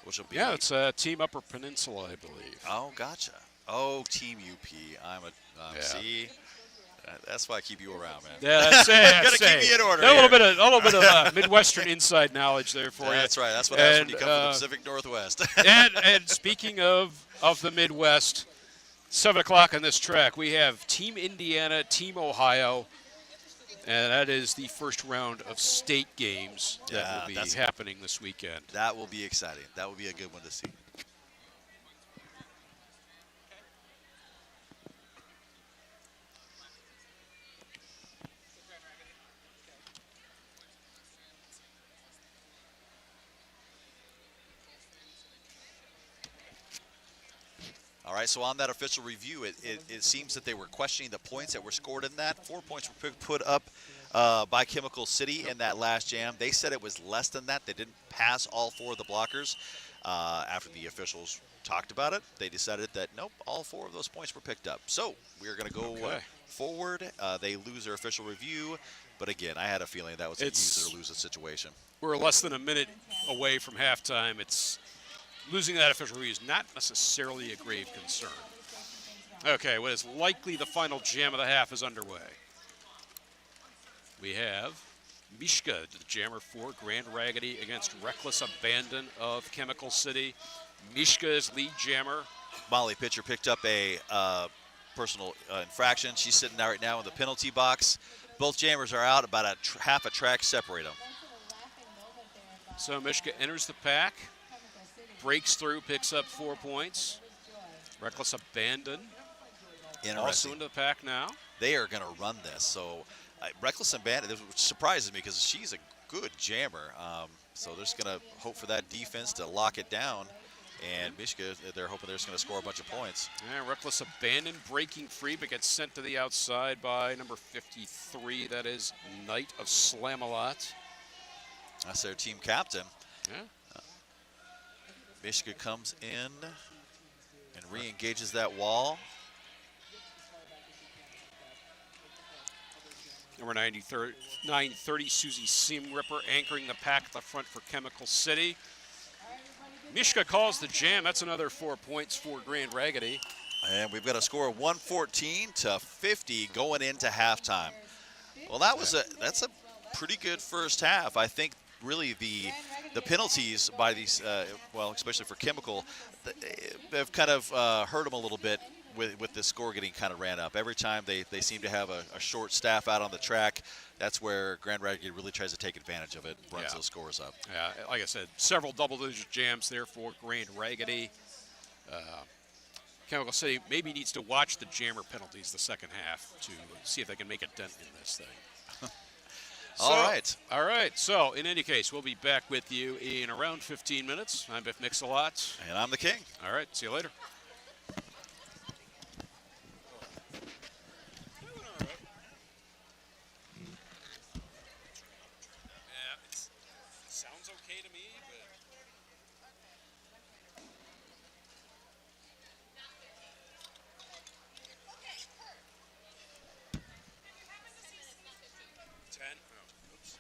which will be. Yeah, it's Team Upper Peninsula, I believe. Oh, gotcha. Oh, Team UP. Yeah. See. That's why I keep you around, man. Yeah, that's it. Gotta keep me in order. A little bit of Midwestern inside knowledge there for you. That's right. That's what happens when you come from the Pacific Northwest. and speaking of the Midwest, 7 o'clock on this track, we have Team Indiana, Team Ohio, and that is the first round of state games that will be happening this weekend. That will be exciting. That will be a good one to see. All right, so on that official review, it seems that they were questioning the points that were scored in that. 4 points were put up by Chemical City in that last jam. They said it was less than that. They didn't pass all 4 of the blockers. After the officials talked about it, they decided that, nope, all 4 of those points were picked up. So we're going to go forward. They lose their official review. But again, I had a feeling that was a use it or lose it situation. We're less than a minute away from halftime. Losing that official review is not necessarily a grave concern. Okay, what is likely the final jam of the half is underway. We have Mishka, the jammer for Grand Raggidy against Reckless Abandon of Chemical City. Mishka is lead jammer. Molly Pitcher picked up a personal infraction. She's sitting there right now in the penalty box. Both jammers are out. About half a track separate them. So Mishka enters the pack. Breaks through, picks up 4 points. Reckless Abandon. Also into the pack now. They are going to run this. So Reckless Abandon, which surprises me because she's a good jammer. So they're just going to hope for that defense to lock it down. And Mishka, they're hoping they're just going to score a bunch of points. Yeah, Reckless Abandon breaking free, but gets sent to the outside by number 53. That is Knight of Slam-A-Lot. That's their team captain. Yeah. Mishka comes in and re-engages that wall. Number 930, Susie Seamripper anchoring the pack at the front for Chemical City. Mishka calls the jam. That's another 4 points for Grand Raggidy. And we've got a score of 114 to 50 going into halftime. Well, that's a pretty good first half. I think really the penalties by these, especially for Chemical, have kind of hurt them a little bit with the score getting kind of ran up. Every time they seem to have a short staff out on the track, that's where Grand Raggidy really tries to take advantage of it, runs those scores up. Yeah, like I said, several double-digit jams there for Grand Raggidy. Chemical City maybe needs to watch the jammer penalties the second half to see if they can make a dent in this thing. All right. So, in any case, we'll be back with you in around 15 minutes. I'm Biff Mix-a-Lot. And I'm the King. All right. See you later. Sounds okay to me, but... 10? Oh, oops.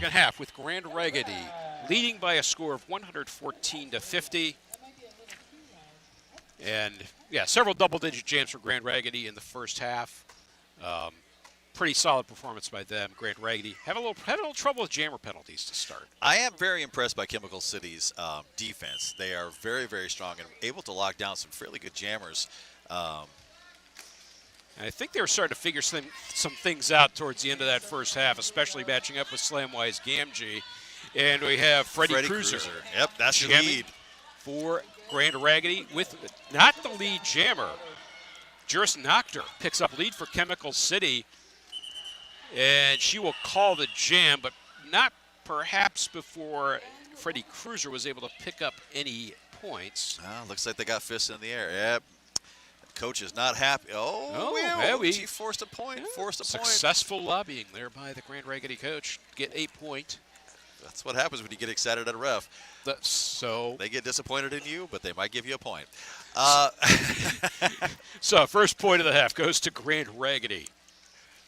second half with Grand Raggedy leading by a score of 114-50. And yeah, several double-digit jams for Grand Raggedy in the first half. Pretty solid performance by them. Grand Raggedy had a little trouble with jammer penalties to start. I am very impressed by Chemical City's defense. They are very, very strong and able to lock down some fairly good jammers. And I think they were starting to figure some things out towards the end of that first half, especially matching up with Slamwise Gamgee. And we have Freddie Cruiser. Yep, that's your jamming lead. For Grand Raggedy with not the lead jammer. Juris Nocter picks up lead for Chemical City. And she will call the jam, but not perhaps before Freddie Cruiser was able to pick up any points. Looks like they got fists in the air. Yep. Coach is not happy. She forced a point. Successful lobbying there by the Grand Raggedy coach. Get a point. That's what happens when you get excited at a ref. So they get disappointed in you, but they might give you a point. So first point of the half goes to Grand Raggedy.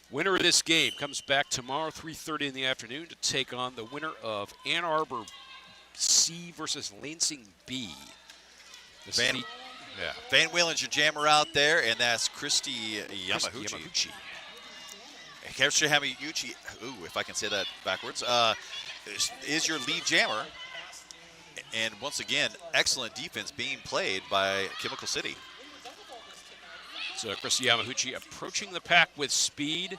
Winner of this game comes back tomorrow, 3:30 in the afternoon, to take on the winner of Ann Arbor C versus Lansing B. Van Wheelen's your jammer out there, and that's Christy Yamaguchi. Christy Yamaguchi, if I can say that backwards, is your lead jammer. And once again, excellent defense being played by Chemical City. So Christy Yamaguchi approaching the pack with speed,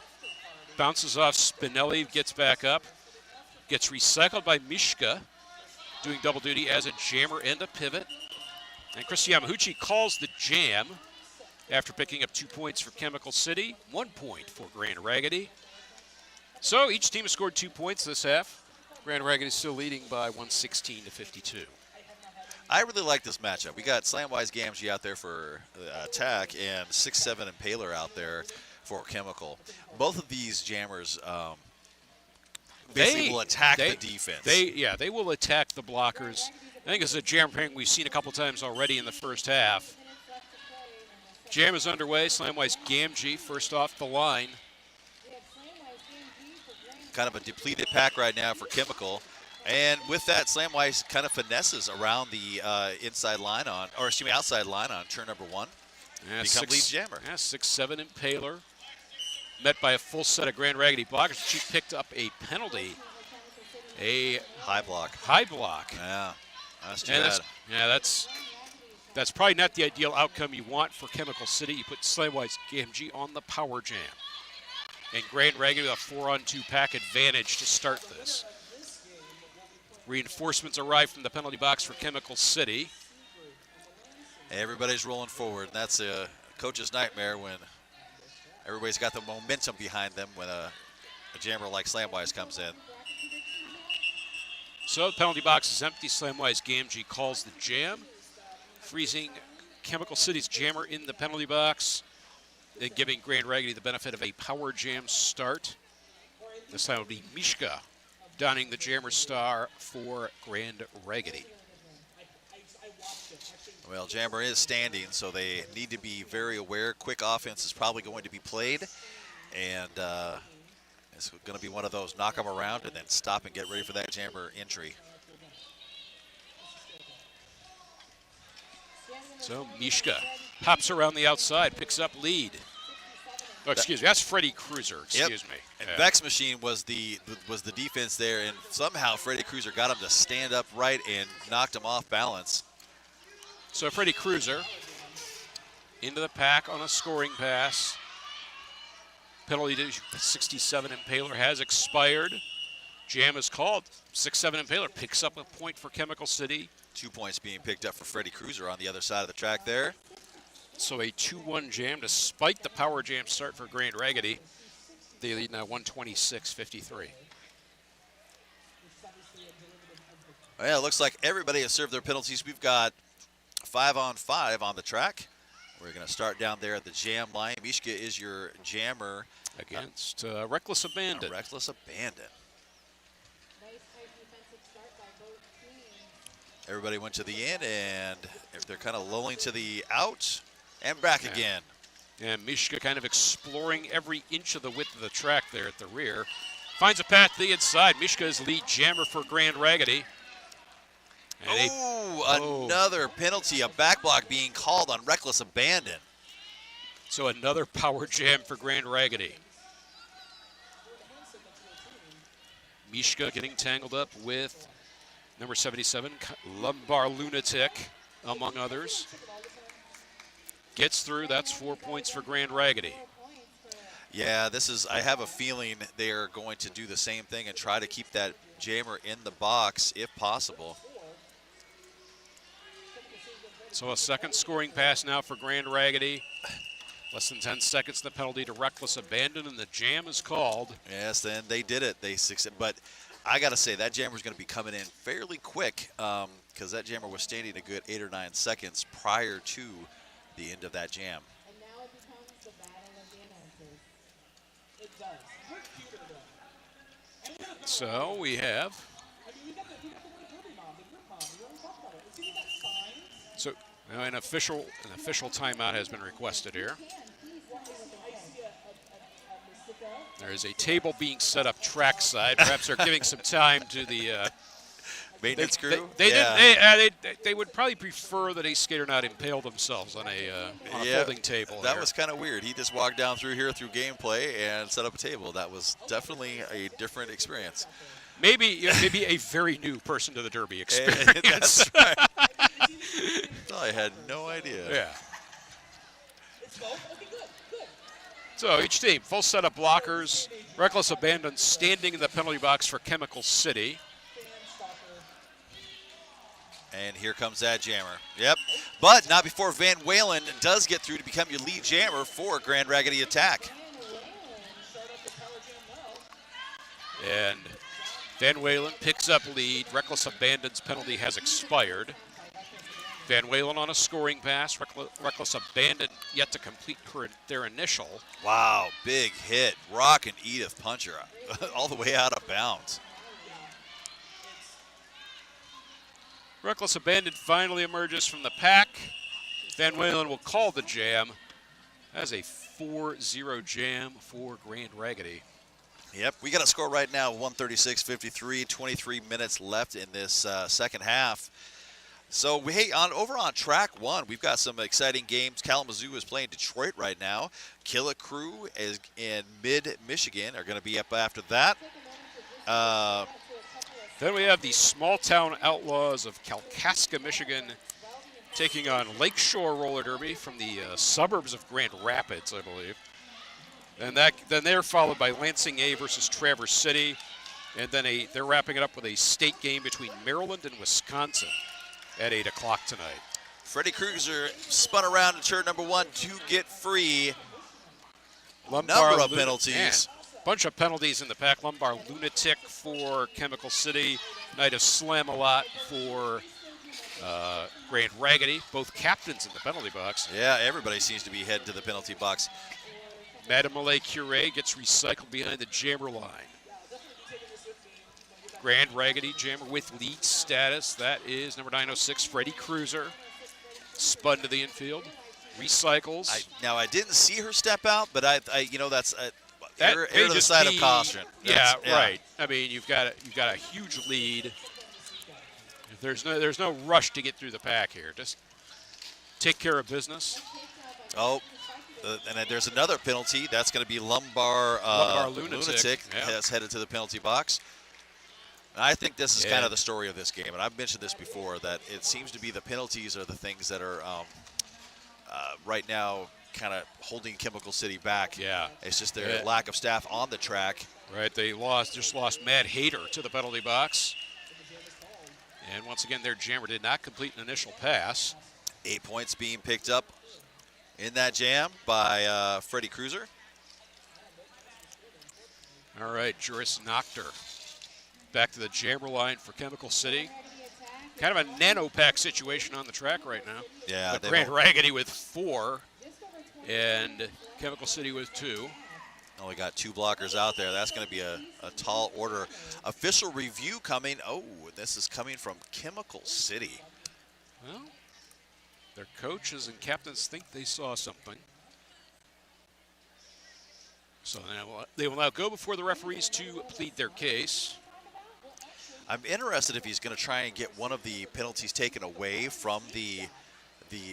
bounces off Spinelli, gets back up, gets recycled by Mishka, doing double duty as a jammer and a pivot. And Christy Yamaguchi calls the jam after picking up 2 points for Chemical City, 1 point for Grand Raggedy. So each team has scored 2 points this half. Grand Raggedy is still leading by 116-52. I really like this matchup. We got Slamwise Gamgee out there for attack and 6'7" Impaler out there for Chemical. Both of these jammers basically will attack the defense. They will attack the blockers. I think it's a jam pairing we've seen a couple times already in the first half. Jam is underway. Slamwise Gamgee first off the line. Kind of a depleted pack right now for Chemical. And with that, Slamwise kind of finesses around the outside line on turn number 1. Yeah, become lead jammer. Yeah, 6'7" Impaler. Met by a full set of Grand Raggedy blockers. She picked up a penalty. A high block. Yeah, that's too bad. That's probably not the ideal outcome you want for Chemical City. You put Slamwise Gamgee on the power jam. And Grand Raggedy with a 4-on-2 pack advantage to start this. Reinforcements arrive from the penalty box for Chemical City. Everybody's rolling forward. That's a coach's nightmare when everybody's got the momentum behind them when a jammer like Slamwise comes in. So the penalty box is empty. Slamwise Gamgee calls the jam, freezing Chemical City's jammer in the penalty box and giving Grand Raggedy the benefit of a power jam start. This time will be Mishka donning the jammer star for Grand Raggedy. Well, jammer is standing, so they need to be very aware. Quick offense is probably going to be played, and it's going to be one of those knock them around and then stop and get ready for that jammer entry. So Mishka pops around the outside, picks up lead. Oh, excuse me, that's Freddie Cruiser. Excuse me. And Beck's machine was the defense there, and somehow Freddie Cruiser got him to stand up right and knocked him off balance. So Freddie Cruiser into the pack on a scoring pass. Penalty to 67 Impaler has expired. Jam is called. 6'7" Impaler picks up a point for Chemical City. 2 points being picked up for Freddie Cruiser on the other side of the track there. So a 2-1 jam despite the power jam start for Grand Raggedy. They lead now 126-53. Well, it looks like everybody has served their penalties. We've got 5-on-5 on the track. We're going to start down there at the jam line. Mishka is your jammer. Against Reckless Abandon. Reckless Abandon. Everybody went to the in, and they're kind of lolling to the out and back again. And Mishka kind of exploring every inch of the width of the track there at the rear. Finds a path to the inside. Mishka's lead jammer for Grand Raggedy. And Another penalty, a back block being called on reckless abandon. so another power jam for Grand Raggedy. Mishka getting tangled up with number 77, Lumbar Lunatic, among others. Gets through. That's 4 points for Grand Raggedy. Yeah, I have a feeling they are going to do the same thing and try to keep that jammer in the box if possible. So a second scoring pass now for Grand Raggedy. Less than 10 seconds, the penalty to reckless abandon, and the jam is called. Yes, then they did it. They succeeded. But I got to say, that jammer's going to be coming in fairly quick because that jammer was standing a good 8 or 9 seconds prior to the end of that jam. And now it becomes the battle of the announcers. It does. We're cuter though. So we have. I mean, you got the Derby mom, the group mom. We always talk about it. See, we got signs. So now an official timeout has been requested here. I see a Mystica. There is a table being set up trackside. Perhaps they're giving some time to the. Maintenance crew? They would probably prefer that a skater not impale themselves on a folding table. That here. was kind of weird. He just walked down through here through gameplay and set up a table. That was definitely a different experience. maybe a very new person to the Derby experience. That's right. I had no idea. Yeah. It's both. Okay, good. So each team, full set of blockers. Reckless abandon standing in the penalty box for Chemical City. And here comes that jammer. Yep. But not before Van Walen does get through to become your lead jammer for Grand Raggedy Attack. And Van Walen picks up lead. Reckless abandon's penalty has expired. Van Walen on a scoring pass. Reckless abandon yet to complete their initial. Wow, big hit. Rock and Edith puncher all the way out of bounds. Reckless abandon finally emerges from the pack. Van Walen will call the jam as a 4-0 jam for Grand Raggedy. Yep, we got a score right now, 136-53, 23 minutes left in this second half. So, over on track one, we've got some exciting games. Kalamazoo is playing Detroit right now. Killa Crew is in mid-Michigan, are going to be up after that. Then we have the small-town Outlaws of Kalkaska, Michigan, taking on Lakeshore Roller Derby from the suburbs of Grand Rapids, I believe. And then they're followed by Lansing A versus Traverse City, and then they're wrapping it up with a state game between Maryland and Wisconsin at 8 o'clock tonight. Freddie Krueger spun around in turn number one to get free. Number of penalties. Bunch of penalties in the pack. Lumbar Lunatic for Chemical City. Night of Slam-A-Lot for Grand Raggedy. Both captains in the penalty box. Yeah, everybody seems to be heading to the penalty box. Madame Malay Cure gets recycled behind the jammer line. Grand Raggedy jammer with lead status. That is number 906, Freddie Krueger. Spun to the infield. Recycles. I didn't see her step out, but that's That err may to the just side be- of caution. Yeah, right. I mean, you've got a huge lead. There's no rush to get through the pack here. Just take care of business. Oh, and then there's another penalty. That's going to be Lumbar Lunatic yeah. that's headed to the penalty box. And I think this is kind of the story of this game, and I've mentioned this before, that it seems to be the penalties are the things that are right now kind of holding Chemical City back. Yeah. It's just their lack of staff on the track. Right, they just lost Mad Hater to the penalty box. And once again, their jammer did not complete an initial pass. 8 points being picked up in that jam by Freddie Krueger. All right, Juris Nocter back to the jammer line for Chemical City. Kind of a nano pack situation on the track right now. Yeah, But they've Grand Raggedy with 4 and Chemical City with 2. only got 2 blockers out there. That's going to be a tall order. Official review coming. Oh, this is coming from Chemical City. Well, their coaches and captains think they saw something. So they will now go before the referees to plead their case. I'm interested if he's going to try and get one of the penalties taken away from the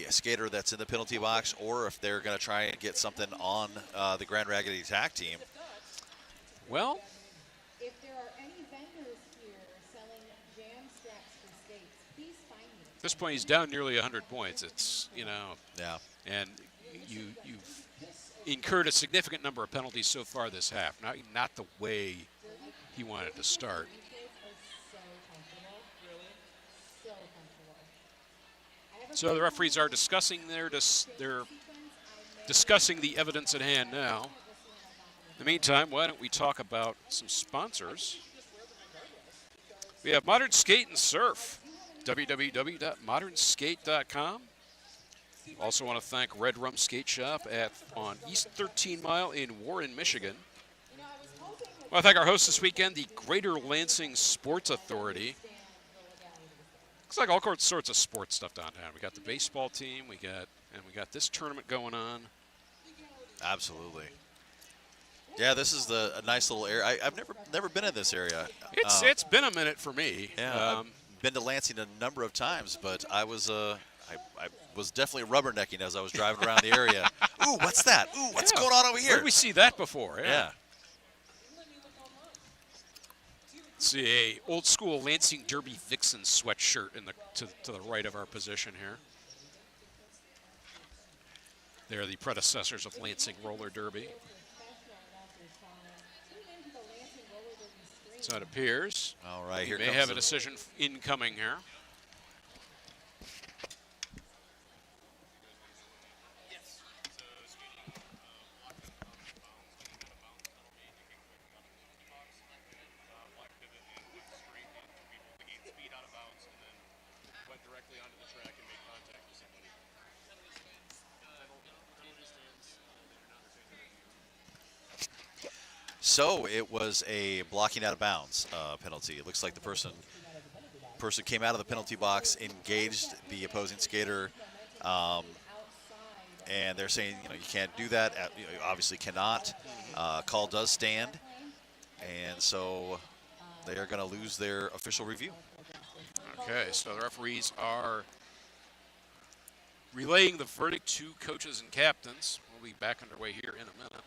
skater that's in the penalty box, or if they're going to try and get something on the Grand Raggedy attack team. Well, If there are any vendors here selling jam straps for skates, please find me. at this point, he's down nearly 100 points. It's, Yeah. and you've incurred a significant number of penalties so far this half. Not the way he wanted to start. So the referees are discussing they're discussing the evidence at hand now. In the meantime, why don't we talk about some sponsors? We have Modern Skate and Surf, www.modernskate.com. Also want to thank Red Rum Skate Shop on East 13 Mile in Warren, Michigan. I want to thank our host this weekend, the Greater Lansing Sports Authority. Looks like all sorts of sports stuff downtown. We got the baseball team, we got this tournament going on. Absolutely. Yeah, this is a nice little area. I've never been in this area. It's been a minute for me. Yeah, I've been to Lansing a number of times, but I was definitely rubbernecking as I was driving around the area. Ooh, what's that? Ooh, what's going on over Where here? did we see that before? Yeah. See a old school Lansing Derby Vixen sweatshirt to the right of our position here. They're the predecessors of Lansing Roller Derby. So it appears. All right, we here may comes have a decision incoming here. So it was a blocking out of bounds penalty. It looks like the person came out of the penalty box, engaged the opposing skater, and they're saying you can't do that. You obviously cannot. Call does stand, and so they are going to lose their official review. Okay, so the referees are relaying the verdict to coaches and captains. We'll be back underway here in a minute.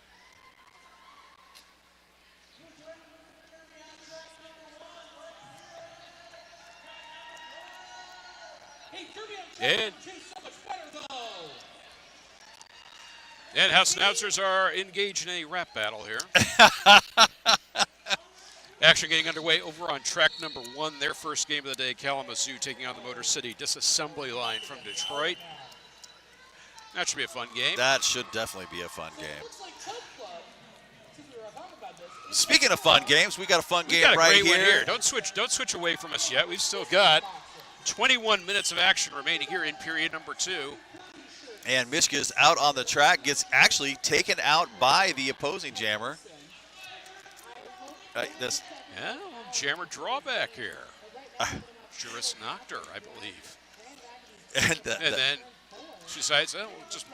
And house announcers are engaged in a rap battle here. Action getting underway over on track number 1. Their first game of the day, Kalamazoo taking on the Motor City Disassembly Line from Detroit. That should be a fun game. That should definitely be a fun game. Speaking of fun games, we got a fun game right here. here. One here. Don't switch away from us yet. We've still got 21 minutes of action remaining here in period number 2. And Mishka's out on the track, gets actually taken out by the opposing jammer. Jammer drawback here. Juris Noctor, I believe. And then she decides,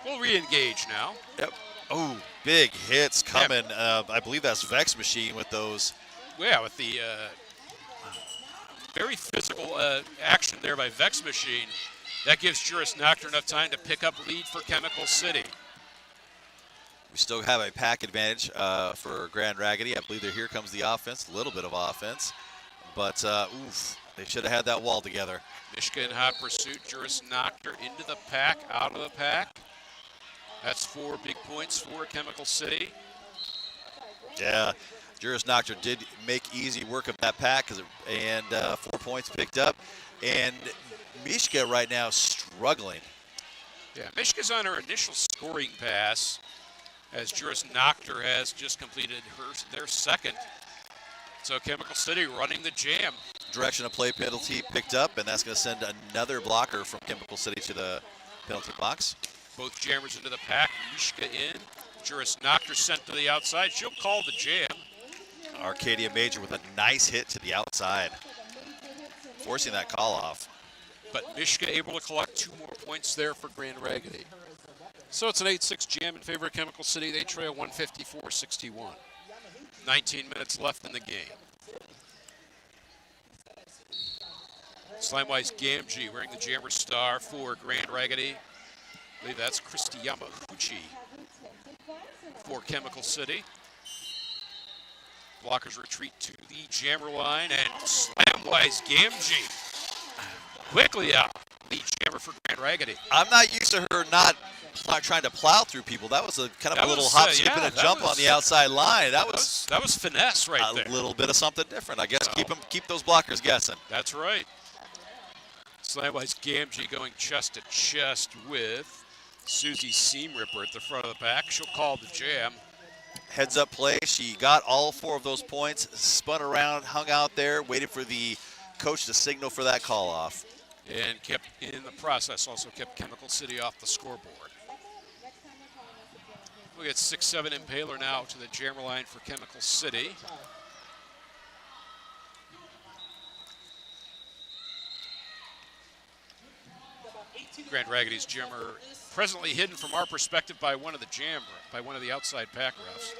we'll re-engage now. Yep. Oh, big hits coming. I believe that's Vex Machine with those. Yeah, with the very physical action there by Vex Machine. That gives Juris Noctor enough time to pick up lead for Chemical City. We still have a pack advantage for Grand Raggedy. I believe here comes the offense, a little bit of offense. But, they should have had that wall together. Mishka in hot pursuit. Juris Noctor into the pack, out of the pack. That's 4 big points for Chemical City. Yeah, Juris Noctor did make easy work of that pack, and 4 points picked up. And Mishka right now struggling. Yeah, Mishka's on her initial scoring pass as Juris Noctor has just completed their second. So Chemical City running the jam. Direction of play penalty picked up, and that's going to send another blocker from Chemical City to the penalty box. Both jammers into the pack. Mishka in. Juris Noctor sent to the outside. She'll call the jam. Arcadia Major with a nice hit to the outside, forcing that call off. But Mishka able to collect 2 more points there for Grand Raggedy. So it's an 8-6 jam in favor of Chemical City. They trail 154-61. 19 minutes left in the game. Slimewise Gamgee wearing the Jammer star for Grand Raggidy. I believe that's Christy Yamaguchi for Chemical City. Blockers retreat to the Jammer line, and Slimewise Gamgee quickly out. The Jammer for Grand Raggedy. I'm not used to her not trying to plow through people. That was a kind of a little hop, skip, and a jump on the outside line. That was finesse right there. A little bit of something different. I guess keep those blockers guessing. That's right. Slimewise Gamgee going chest to chest with Susie Seamripper at the front of the pack. She'll call the jam. Heads up play. She got all 4 of those points, spun around, hung out there, waited for the coach to signal for that call off. And kept, in the process, also kept Chemical City off the scoreboard. We'll get 6-7 Impaler now to the Jammer line for Chemical City. Grand Raggidy's Jammer presently hidden from our perspective by one of the outside pack refs.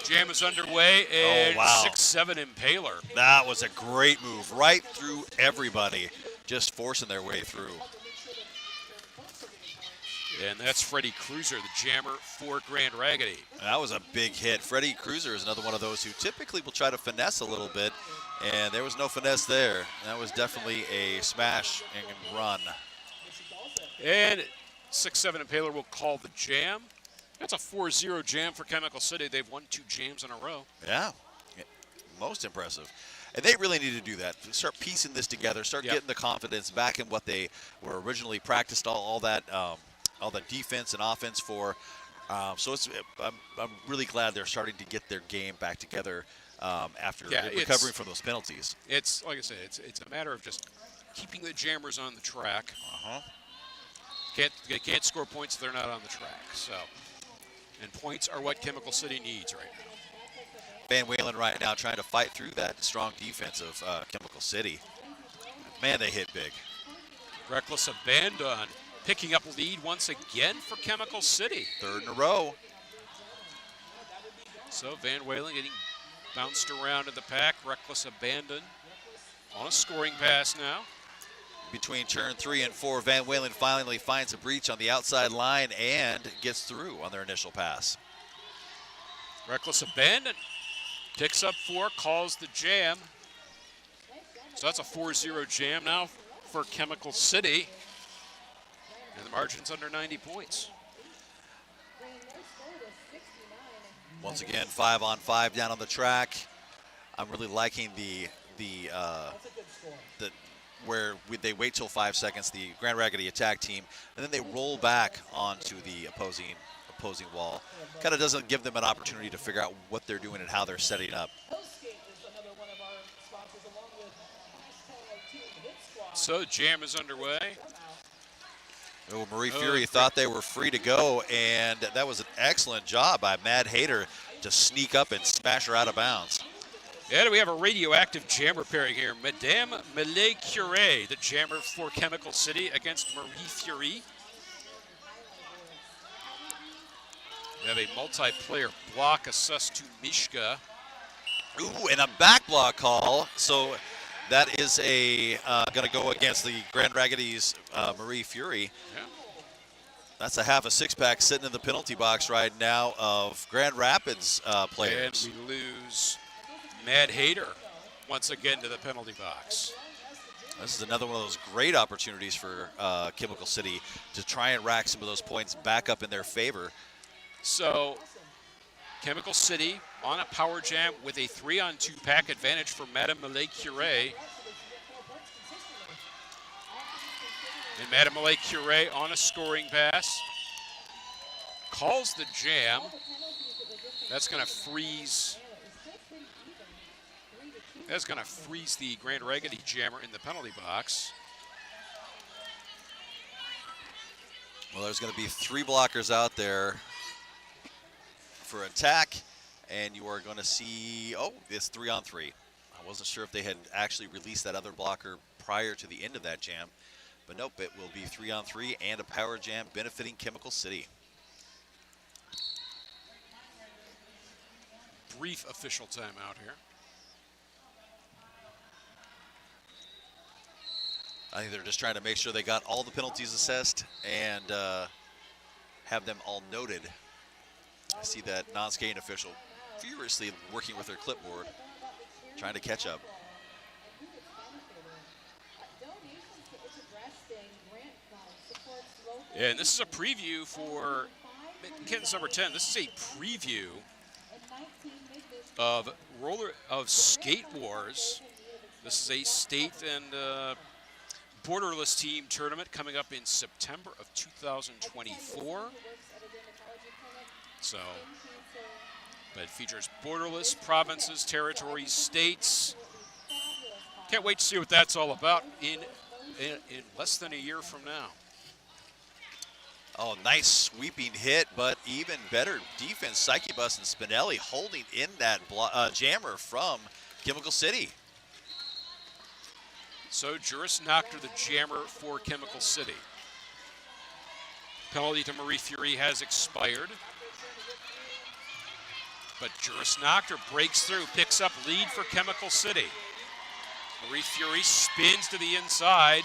Jam is underway, and 6-7 Impaler. That was a great move, right through everybody, just forcing their way through. And that's Freddie Cruiser, the Jammer for Grand Raggedy. That was a big hit. Freddie Cruiser is another one of those who typically will try to finesse a little bit, and there was no finesse there. That was definitely a smash and run. And 6-7 Impaler will call the jam. That's a 4-0 jam for Chemical City. They've won 2 jams in a row. Yeah, most impressive. And they really need to do that. Start piecing this together. Start getting the confidence back in what they were originally practiced. All that defense and offense for. So I'm really glad they're starting to get their game back together after recovering from those penalties. It's like I said, it's a matter of just keeping the Jammers on the track. They can't score points if they're not on the track. So. And points are what Chemical City needs right now. Van Walen right now trying to fight through that strong defense of Chemical City. Man, they hit big. Reckless Abandon picking up lead once again for Chemical City. 3rd in a row. So Van Walen getting bounced around in the pack. Reckless Abandon on a scoring pass now. Between turn 3 and 4, Van Walen finally finds a breach on the outside line and gets through on their initial pass. Reckless Abandon picks up 4, calls the jam. So that's a 4-0 jam now for Chemical City. And the margin's under 90 points. Once again, 5-on-5 down on the track. I'm really liking where they wait till 5 seconds, the Grand Raggedy attack team, and then they roll back onto the opposing wall. Kind of doesn't give them an opportunity to figure out what they're doing and how they're setting up. So jam is underway. Oh, Marie Fury thought they were free to go, and that was an excellent job by Mad Hater to sneak up and smash her out of bounds. And we have a radioactive jammer pairing here. Madame Millet Curie, the jammer for Chemical City against Marie Fury. We have a multiplayer block assessed to Mishka. Ooh, and a back block call. So that is going to go against the Grand Raggidy's Marie Fury. Yeah. That's a half a 6-pack sitting in the penalty box right now of Grand Rapids players. And we lose Mad Hater once again to the penalty box. This is another one of those great opportunities for Chemical City to try and rack some of those points back up in their favor. So Chemical City on a power jam with a 3-on-2 pack advantage for Madame Millet Curie. And Madame Millet Curie on a scoring pass. Calls the jam. That's going to freeze. That's going to freeze the Grand Raggedy jammer in the penalty box. Well, there's going to be 3 blockers out there for attack, and you are going to see, it's 3-on-3. I wasn't sure if they had actually released that other blocker prior to the end of that jam, But nope, it will be 3-on-3 and a power jam benefiting Chemical City. Brief official timeout here. I think they're just trying to make sure they got all the penalties assessed and have them all noted. I see that non-skating official furiously working with their clipboard, trying to catch up. Yeah, and this is a preview for Kitten's number 10. This is a preview of Skate Wars. This is a state and borderless team tournament coming up in September of 2024. So, but it features borderless provinces, territories, states. Can't wait to see what that's all about in less than a year from now. Oh, nice sweeping hit, but even better defense. Psychibus and Spinelli holding in that jammer from Chemical City. So Juris Noctor, the jammer for Chemical City. Penalty to Marie Fury has expired. But Juris Noctor breaks through, picks up lead for Chemical City. Marie Fury spins to the inside.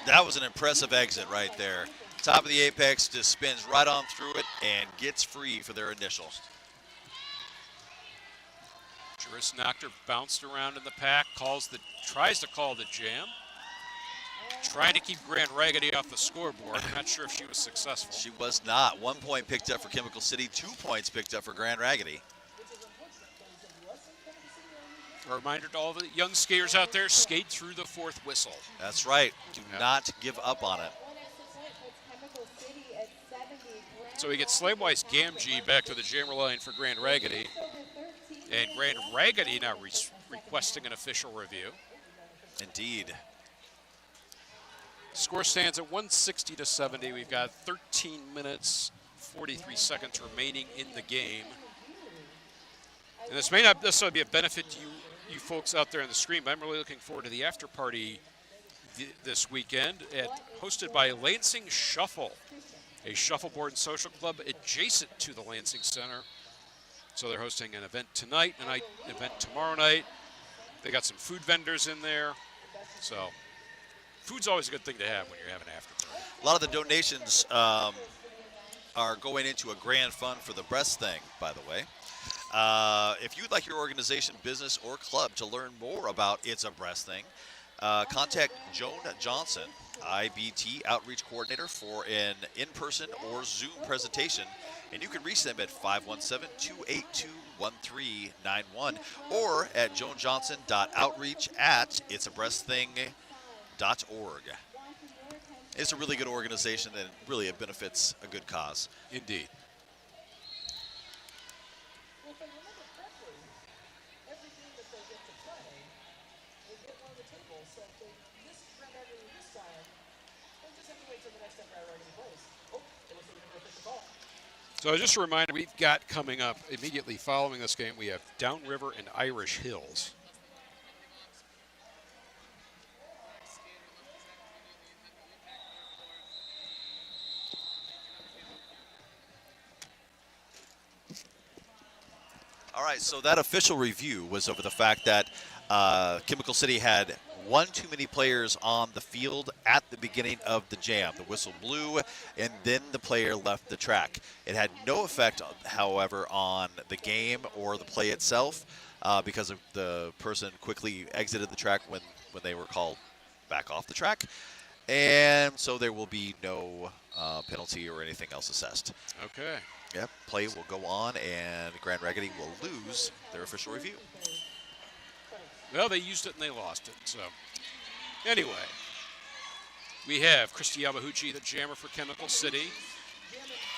That was an impressive exit right there. Top of the apex, just spins right on through it and gets free for their initials. Juris Noctor bounced around in the pack, tries to call the jam. Trying to keep Grand Raggidy off the scoreboard. I'm not sure if she was successful. She was not. 1 point picked up for Chemical City, 2 points picked up for Grand Raggidy. A reminder to all the young skaters out there, skate through the fourth whistle. That's right. Do not give up on it. So we get Slamwise Gamgee back to the jammer line for Grand Raggidy. And Grand Raggidy now requesting an official review. Indeed. Score stands at 160-70. We've got 13 minutes, 43 seconds remaining in the game. And this may not necessarily be a benefit to you folks out there on the screen, but I'm really looking forward to the after party this weekend hosted by Lansing Shuffle, a shuffleboard and social club adjacent to the Lansing Center. So they're hosting an event tonight, an event tomorrow night. They got some food vendors in there. So food's always a good thing to have when you're having an after party. A lot of the donations are going into a grand fund for the breast thing, by the way. If you'd like your organization, business, or club to learn more about It's a Breast Thing, contact Joan Johnson, IBT Outreach Coordinator, for an in-person or Zoom presentation, and you can reach them at 517-282-1391 or at joanjohnson.outreach@itsabreastthing.org. It's a really good organization and really it benefits a good cause. Indeed. Well, if I remember correctly, every game that they get to play, they get one of the tables. So if they miss Grand Raggidy this time, they just have to wait till the next time Grand Raggidy plays. Oh, it looks like they're going to pick the ball. So just a reminder, we've got coming up immediately following this game, we have Downriver and Irish Hills. All right, so that official review was over the fact that Chemical City had one too many players on the field at the beginning of the jam. The whistle blew, and then the player left the track. It had no effect, however, on the game or the play itself because of the person quickly exited the track when they were called back off the track. And so there will be no penalty or anything else assessed. Okay. Yep, play will go on, and Grand Raggidy will lose their official review. Well, they used it and they lost it. So, anyway, we have Christy Yamahuchi, the jammer for Chemical City.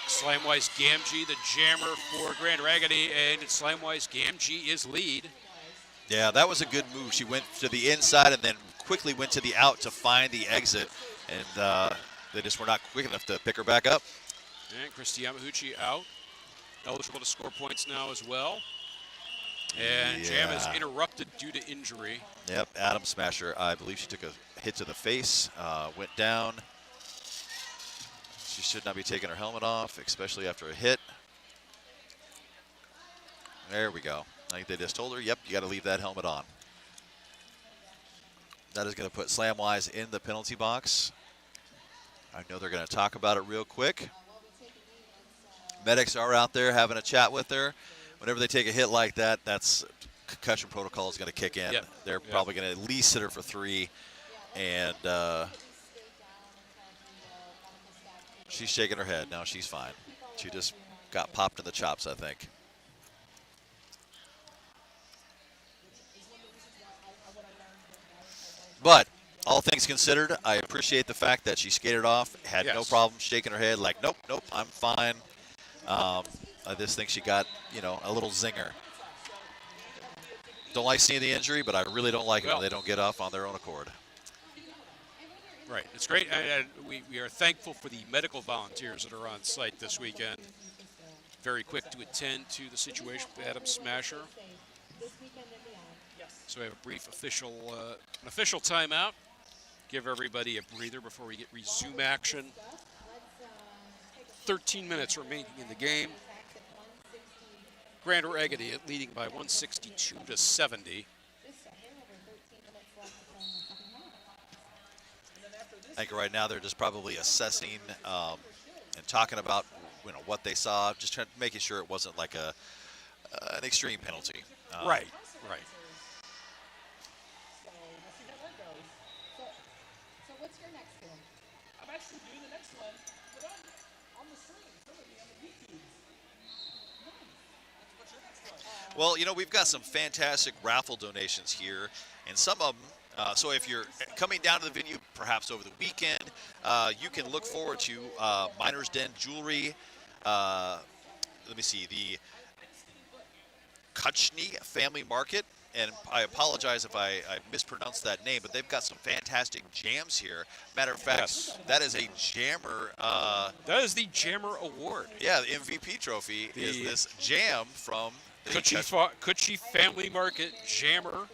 Slamwise Gamgee, the jammer for Grand Raggidy, and Slamwise Gamgee is lead. Yeah, that was a good move. She went to the inside and then quickly went to the out to find the exit, and they just were not quick enough to pick her back up. And Christy Yamahuchi out, eligible to score points now as well. And Jam is Yeah. interrupted due to injury. Yep, Adam Smasher. I believe she took a hit to the face, went down. She should not be taking her helmet off, especially after a hit. There we go. I think they just told her, yep, you got to leave that helmet on. That is going to put Slamwise in the penalty box. I know they're going to talk about it real quick. Medics are out there having a chat with her. Whenever they take a hit like that, that's concussion protocol is going to kick in. Yep. They're probably going to at least sit her for 3. And she's shaking her head. No, she's fine. She just got popped in the chops, I think. But all things considered, I appreciate the fact that she skated off, had no Yes. problem shaking her head, like, nope, nope, I'm fine. I just think she got, a little zinger. Don't like seeing the injury, but I really don't like it when they don't get off on their own accord. Right. It's great. And we are thankful for the medical volunteers that are on site this weekend. Very quick to attend to the situation with Adam Smasher. So we have a brief official timeout. Give everybody a breather before we resume action. 13 minutes remaining in the game. Grand Raggidy leading by 162 to 70. I think right now they're just probably assessing and talking about what they saw, just making sure it wasn't like an extreme penalty. Right. So what's your next one? I'm actually doing the next one, but on the stream, somebody on the YouTube. What's your next one? Well, we've got some fantastic raffle donations here, and some of them. So if you're coming down to the venue, perhaps over the weekend, you can look forward to Miner's Den Jewelry. Let me see, the Kuchny Family Market. And I apologize if I mispronounced that name, but they've got some fantastic jams here. Matter of fact, Yes. that is a jammer. That is the Jammer Award. Yeah, the MVP trophy is this jam from the Kuchny Family Market Jammer.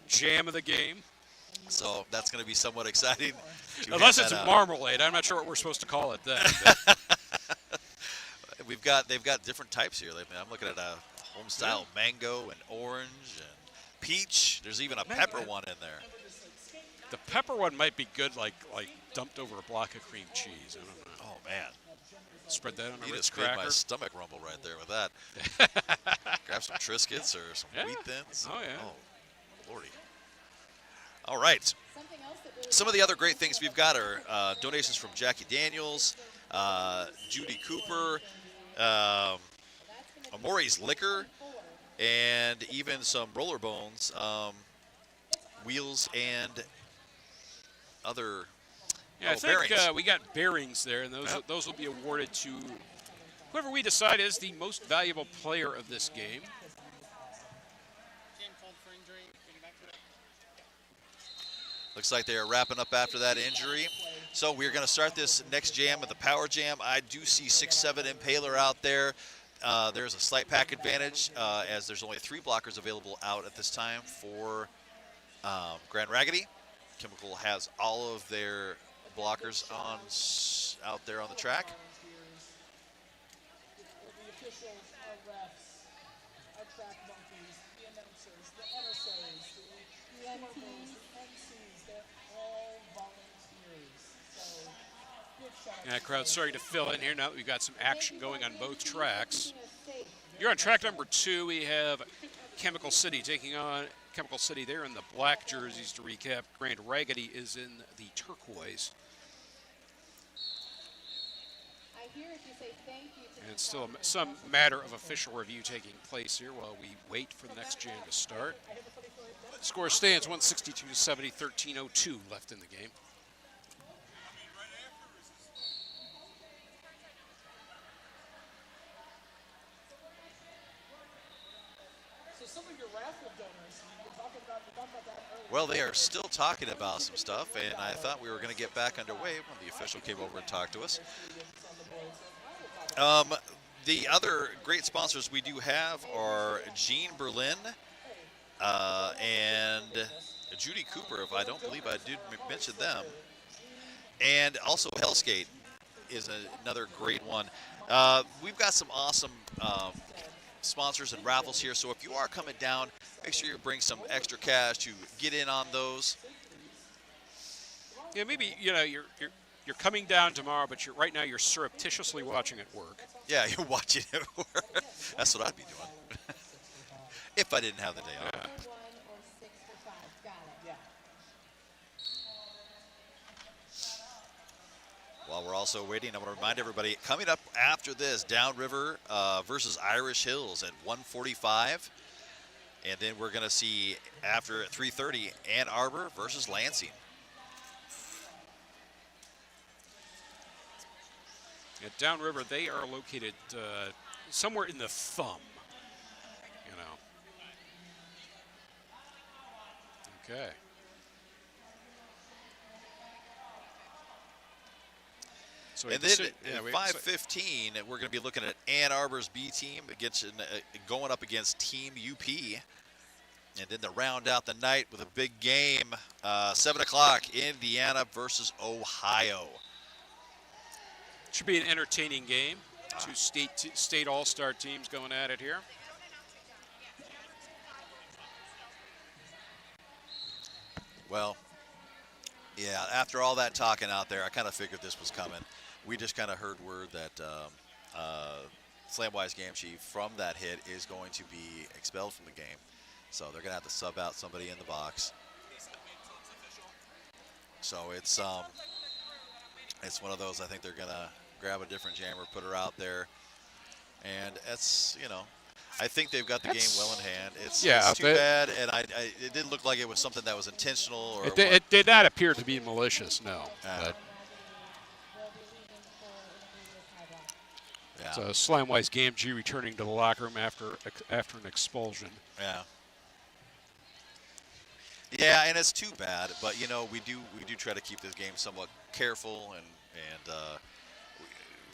Jam of the game. So that's going to be somewhat exciting. to Unless hand it's that out. marmalade. I'm not sure what we're supposed to call it then. They've got different types here. I'm looking at a home style mango and orange and peach. There's even a pepper one in there. The pepper one might be good, like dumped over a block of cream cheese. I don't know. Oh man, Spread that on a you Ritz just made my cracker. stomach rumble right there with that. Grab some Triscuits or some Yeah. wheat thins. Oh, yeah. Oh, lordy. All right. Something else that really Some of the other great things we've got are donations from Jackie Daniels, Judy Cooper, Amori's Liquor, and even some Roller Bones, wheels, and other Yeah, I think bearings. we got bearings there, and those will be awarded to whoever we decide is the most valuable player of this game. Looks like they are wrapping up after that injury. So we're going to start this next jam with the Power Jam. I do see 6'7" Impaler out there. There's a slight pack advantage as there's only 3 blockers available out at this time for Grand Raggidy. Chemical has all of their blockers out there on the track. The officials, our refs, our track monkeys, the announcers, the NSAs, the MCs, they're all volunteers. So, big shout out. Yeah, crowd's starting to fill in here now that we've got some action going on both tracks. Here on track number 2, we have Chemical City taking on Chemical City. They're in the black jerseys to recap. Grand Raggidy is in the turquoise. I hear if you say thank you to And it's still some matter of official review taking place here while we wait for the next jam to start. Score stands 162 to 70, 13:02 left in the game. So some of your raffle donors, we talked about that earlier. Well, they are still talking about some stuff, and I thought we were going to get back underway when the official came over and talked to us. The other great sponsors we do have are Jean Berlin and Judy Cooper, if I don't believe I did mention them. And also Hellskate is another great one. We've got some awesome sponsors and raffles here, so if you are coming down, make sure you bring some extra cash to get in on those. Yeah, maybe you're coming down tomorrow, but right now you're surreptitiously watching at work. Yeah, you're watching it. That's what I'd be doing if I didn't have the day off. Yeah. 1 or 6 for 5. Got it. While we're also waiting, I want to remind everybody, coming up after this, Downriver versus Irish Hills at 1:45. And then we're going to see, after at 3:30, Ann Arbor versus Lansing. At Downriver, they are located somewhere in the thumb. Okay. So And then at 5:15, we're going to be looking at Ann Arbor's B team going up against Team UP. And then to round out the night with a big game, 7 o'clock, Indiana versus Ohio. Should be an entertaining game. Two state all-star teams going at it here. Well, yeah, after all that talking out there, I kind of figured this was coming. We just kind of heard word that Slamwise Game Chief from that hit is going to be expelled from the game. So they're going to have to sub out somebody in the box. So it's one of those, I think they're going to grab a different jammer, put her out there. And it's, I think they've got the game well in hand. It's too bad, and it didn't look like it was something that was intentional. Or it did not appear to be malicious, no. But yeah. so Slamwise Gamgee returning to the locker room after an expulsion. Yeah. Yeah, and it's too bad, but we do try to keep this game somewhat careful and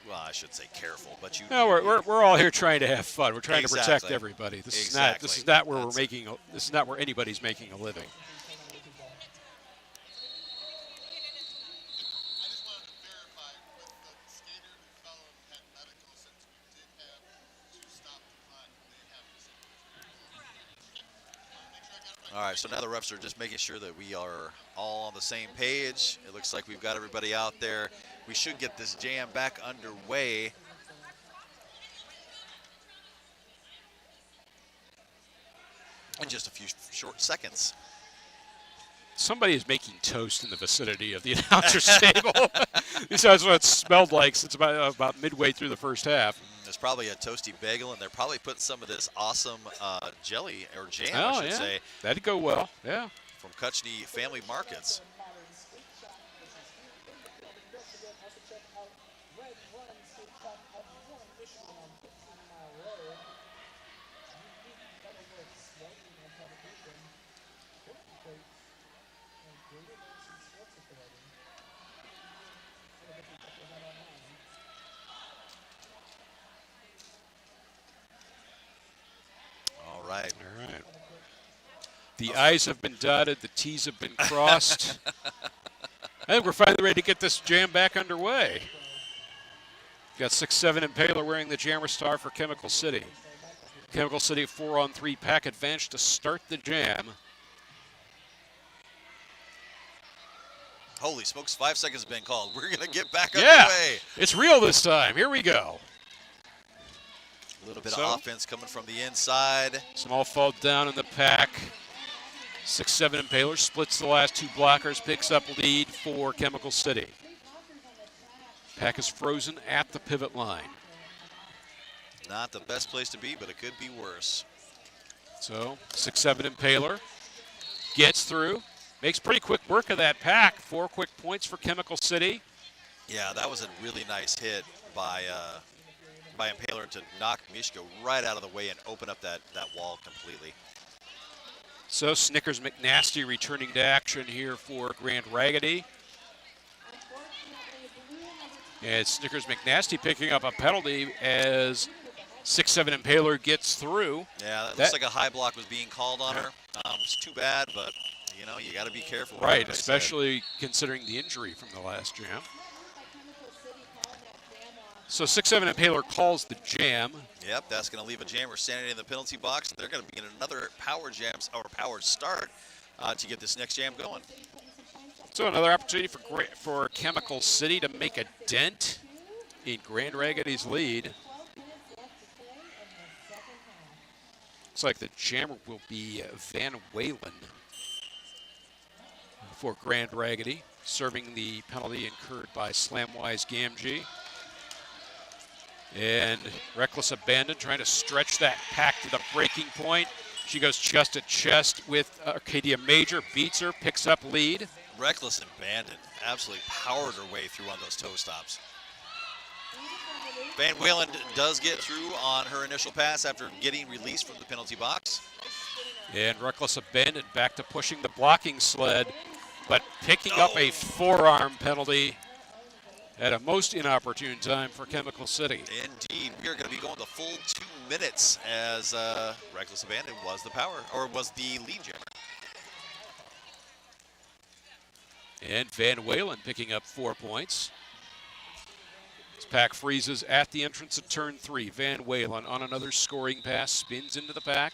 well, I should say careful, but No, we're all here trying to have fun. We're trying to protect everybody. This is not where this is not where anybody's making a living. All right, so now the refs are just making sure that we are all on the same page. It looks like we've got everybody out there. We should get this jam back underway. In just a few short seconds. Somebody is making toast in the vicinity of the announcer's table. Besides what it smelled like since about midway through the first half. There's probably a toasty bagel, and they're probably putting some of this awesome jelly or jam, I should say. That'd go well, yeah. From Kutchney Family Markets. All right. The I's have been dotted, the T's have been crossed. I think we're finally ready to get this jam back underway. Got 6-7 Impaler wearing the Jammer Star for Chemical City. Chemical City 4-on-3 pack advantage to start the jam. Holy smokes, 5 seconds have been called. We're going to get back underway. It's real this time. Here we go. A little bit of offense coming from the inside. Small fall down in the pack. 6-7 Impaler splits the last two blockers, picks up lead for Chemical City. Pack is frozen at the pivot line. Not the best place to be, but it could be worse. So 6-7 Impaler gets through, makes pretty quick work of that pack. 4 quick points for Chemical City. Yeah, that was a really nice hit by Impaler to knock Mishko right out of the way and open up that wall completely. So Snickers McNasty returning to action here for Grand Raggidy. And Snickers McNasty picking up a penalty as 6'7" Impaler gets through. Yeah, that looks like a high block was being called on her. It's too bad, but you know, you got to be careful. Right, especially considering the injury from the last jam. So 6'7" Impaler calls the jam. Yep, that's going to leave a jammer standing in the penalty box. They're going to be in another power jams or powered start to get this next jam going. So another opportunity for Chemical City to make a dent in Grand Raggidy's lead. Looks like the jammer will be Van Walen for Grand Raggedy, serving the penalty incurred by Slamwise Gamgee. And Reckless Abandon trying to stretch that pack to the breaking point. She goes chest to chest with Arcadia Major, beats her, picks up lead. Reckless Abandon absolutely powered her way through on those toe stops. Van Walen does get through on her initial pass after getting released from the penalty box. And Reckless Abandon back to pushing the blocking sled, but picking up a forearm penalty at a most inopportune time for Chemical City. Indeed, we are going to be going the full 2 minutes as Reckless Abandon was the lead jammer. And Van Walen picking up 4 points. This pack freezes at the entrance of turn 3. Van Walen on another scoring pass, spins into the pack.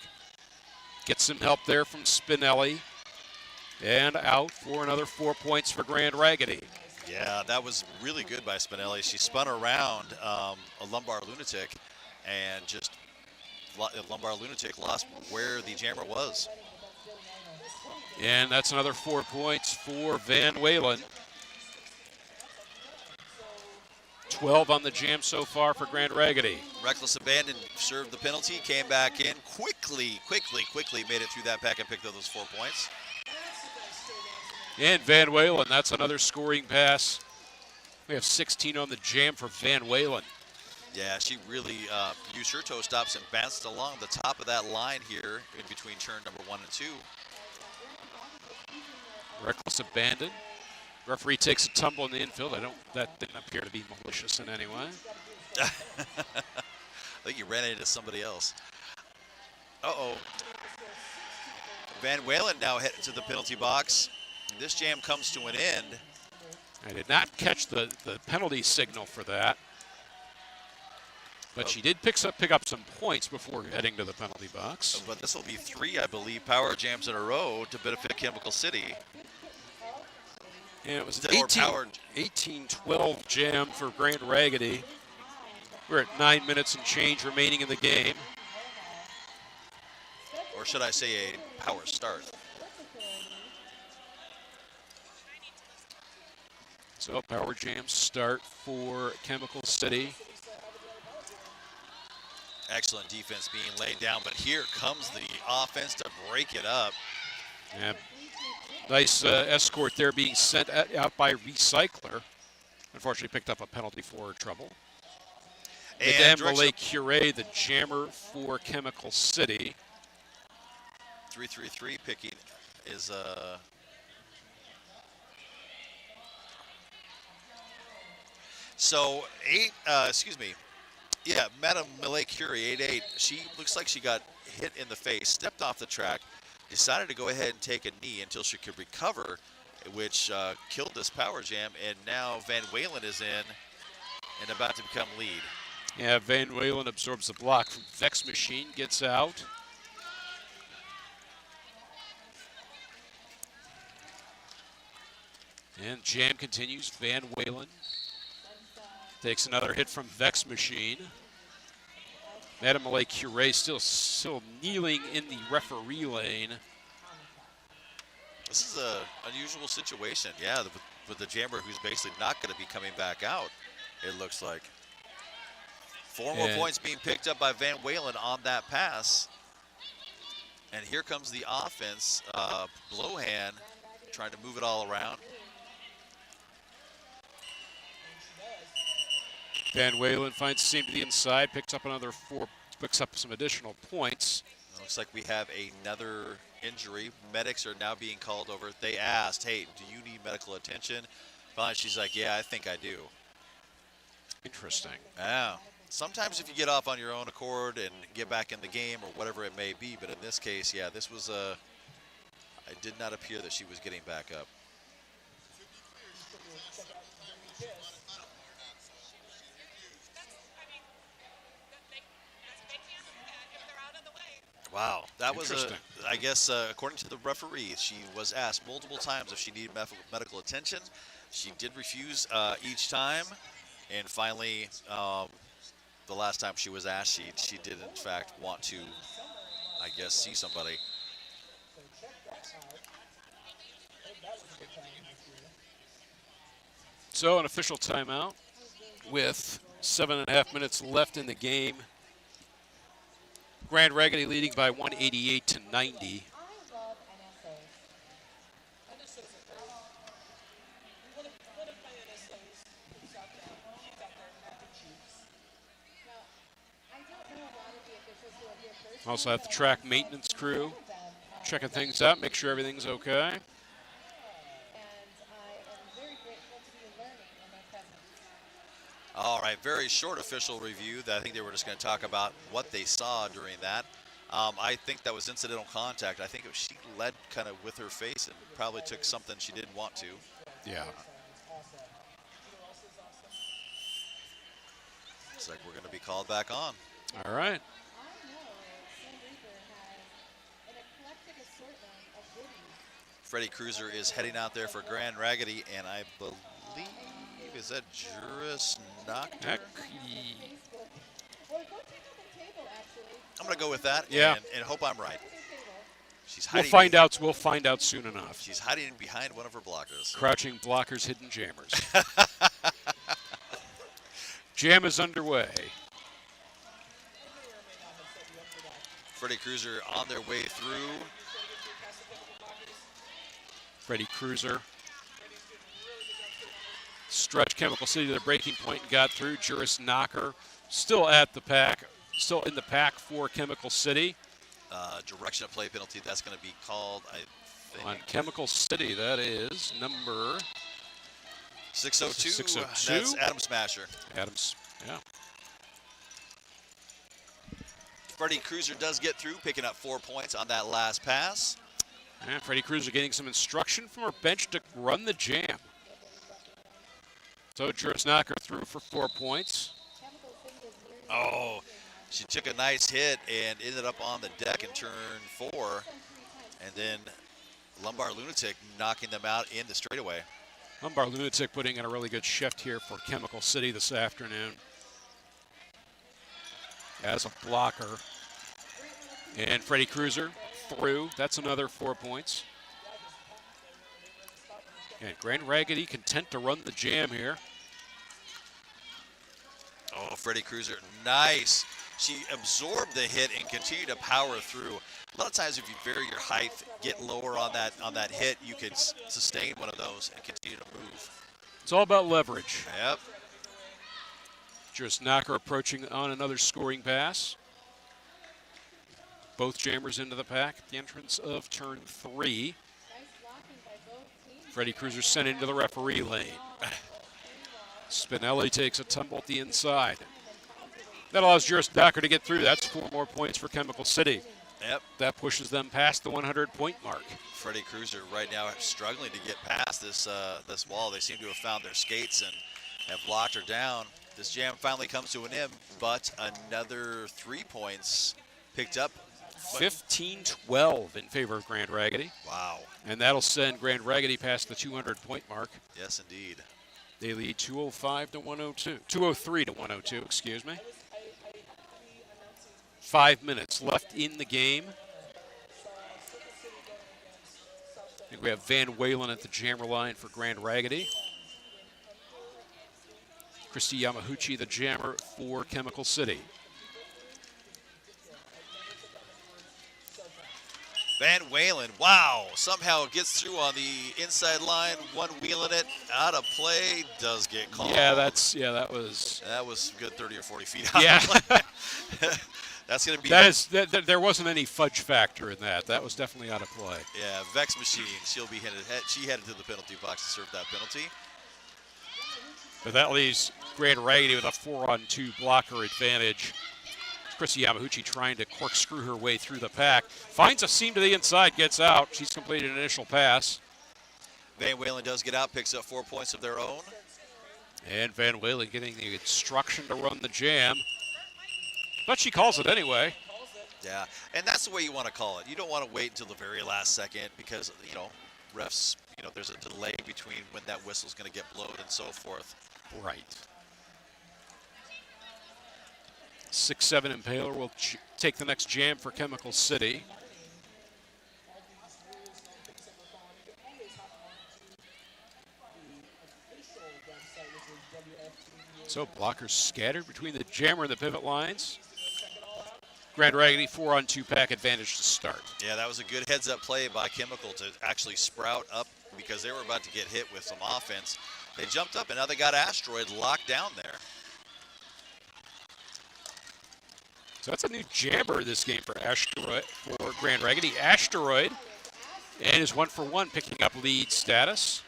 Gets some help there from Spinelli. And out for another 4 points for Grand Raggedy. Yeah, that was really good by Spinelli. She spun around a lumbar lunatic and just lumbar lunatic lost where the jammer was. And that's another 4 points for Van Walen. 12 on the jam so far for Grand Raggedy. Reckless Abandon served the penalty, came back in, quickly made it through that pack and picked up those 4 points. And Van Walen, that's another scoring pass. We have 16 on the jam for Van Walen. Yeah, she really used her toe stops and bounced along the top of that line here in between turn number 1 and 2. Reckless Abandon. Referee takes a tumble in the infield. That didn't appear to be malicious in any way. I think you ran into somebody else. Uh-oh. Van Walen now headed to the penalty box. This jam comes to an end. I did not catch the penalty signal for that. But she did pick up some points before heading to the penalty box. But this will be 3, I believe, power jams in a row to benefit Chemical City. And it was an 18-12 jam for Grand Raggedy. We're at 9 minutes and change remaining in the game. Or should I say a power start? So power jam start for Chemical City. Excellent defense being laid down, but here comes the offense to break it up. Yeah. Nice escort there being sent out by Recycler. Unfortunately picked up a penalty for trouble. Madame Malay Curie, the jammer for Chemical City. 3-3-3 picking is so 8, yeah, Madame Malay Curie, 8-8. She looks like she got hit in the face, stepped off the track, decided to go ahead and take a knee until she could recover, which killed this power jam, and now Van Walen is in and about to become lead. Yeah, Van Walen absorbs the block from Vex Machine, gets out. And jam continues. Van Walen takes another hit from Vex Machine. Madame Malay Curie still kneeling in the referee lane. This is an unusual situation, yeah, with the jammer who's basically not going to be coming back out, it looks like. 4 more points being picked up by Van Walen on that pass. And here comes the offense. Blowhand trying to move it all around. Van Walen finds seam to the inside, picks up some additional points. Looks like we have another injury. Medics are now being called over. They asked, hey, do you need medical attention? Finally, she's like, yeah, I think I do. Interesting. Yeah. Sometimes if you get off on your own accord and get back in the game or whatever it may be, but in this case, yeah, this was it did not appear that she was getting back up. Wow, that was Interesting. I guess, according to the referee, she was asked multiple times if she needed medical attention. She did refuse each time, and finally, the last time she was asked, she did in fact want to, I guess, see somebody. So an official timeout with 7.5 minutes left in the game. Grand Raggedy leading by 188 to 90. I love NSAs. One of my NSAs who's out there, she's out there napping cheeks. Now, I don't know a lot of the officials who are here personally. Also have the track maintenance crew checking things out, make sure everything's okay. And I am very grateful to be learning in their presence. All right, very short official review. That I think they were just going to talk about what they saw during that. I think that was incidental contact. I think she led kind of with her face and probably took something she didn't want to. Yeah. Looks like we're going to be called back on. All right. I know Sam Reaper has an eclectic assortment of goodies. Freddie Cruiser is heading out there for Grand Raggedy, and I believe, is that Juris Nocturne? Heck, Or go check out the table, actually. I'm going to go with that Yeah. and hope I'm right. Their table. She's we'll hiding. find out. We'll find out soon enough. She's hiding behind one of her blockers. Crouching blockers, hidden jammers. Jam is underway. Freddie Cruiser on their way through. Freddie Cruiser. Stretch Chemical City to the breaking point and got through. Juris Knocker still at the pack. Still in the pack for Chemical City. Direction of play penalty. That's going to be called, I think, On Chemical City, that is number 602. 602. That's Adam Smasher. Adams. Yeah. Freddie Cruiser does get through, picking up 4 points on that last pass. And Freddie Cruiser getting some instruction from her bench to run the jam. So Juris Knocker through for 4 points. Chemical City is nearly Oh, she took a nice hit and ended up on the deck in turn 4. And then Lumbar Lunatic knocking them out in the straightaway. Lumbar Lunatic putting in a really good shift here for Chemical City this afternoon. As a blocker. And Freddie Cruiser through. That's another 4 points. And Grand Raggedy content to run the jam here. Oh, Freddie Cruiser, nice. She absorbed the hit and continued to power through. A lot of times if you vary your height, get lower on that hit, you can sustain one of those and continue to move. It's all about leverage. Yep. Juris Knocker approaching on another scoring pass. Both jammers into the pack at the entrance of turn 3. nice blocking by both teams. Freddie Cruiser sent into the referee lane. Spinelli takes a tumble at the inside. That allows Juris Knocker to get through. That's 4 more points for Chemical City. Yep. That pushes them past the 100-point mark. Freddie Cruiser right now struggling to get past this wall. They seem to have found their skates and have locked her down. This jam finally comes to an end, but another 3 points picked up. 15-12 in favor of Grand Raggedy. Wow. And that'll send Grand Raggedy past the 200-point mark. Yes, indeed. They lead 205 to 102. 203 to 102, excuse me. 5 minutes left in the game. I think we have Van Walen at the jammer line for Grand Raggedy. Christy Yamahuchi, the jammer for Chemical City. Van Walen, wow, somehow gets through on the inside line, one wheeling it, out of play, does get called. Yeah, that was. That was a good 30 or 40 feet out. Yeah. That's going to be. There wasn't any fudge factor in that. That was definitely out of play. Yeah, Vex Machine, she headed to the penalty box to serve that penalty. But that leaves Grand Raggidy with a 4-on-2 blocker advantage. Chrissy Yamaguchi trying to corkscrew her way through the pack. Finds a seam to the inside, gets out. She's completed an initial pass. Van Walen does get out, picks up 4 points of their own. And Van Walen getting the instruction to run the jam. But she calls it anyway. Yeah, and that's the way you want to call it. You don't want to wait until the very last second because, refs, there's a delay between when that whistle's going to get blown and so forth. Right. 6-7 Impaler will take the next jam for Chemical City. So blockers scattered between the jammer and the pivot lines. Grand Raggidy 4-on-2 pack advantage to start. Yeah, that was a good heads-up play by Chemical to actually sprout up because they were about to get hit with some offense. They jumped up, and now they got Asteroid locked down there. So that's a new jammer this game for Grand Raggidy. Asteroid, and is 1-for-1, picking up lead status.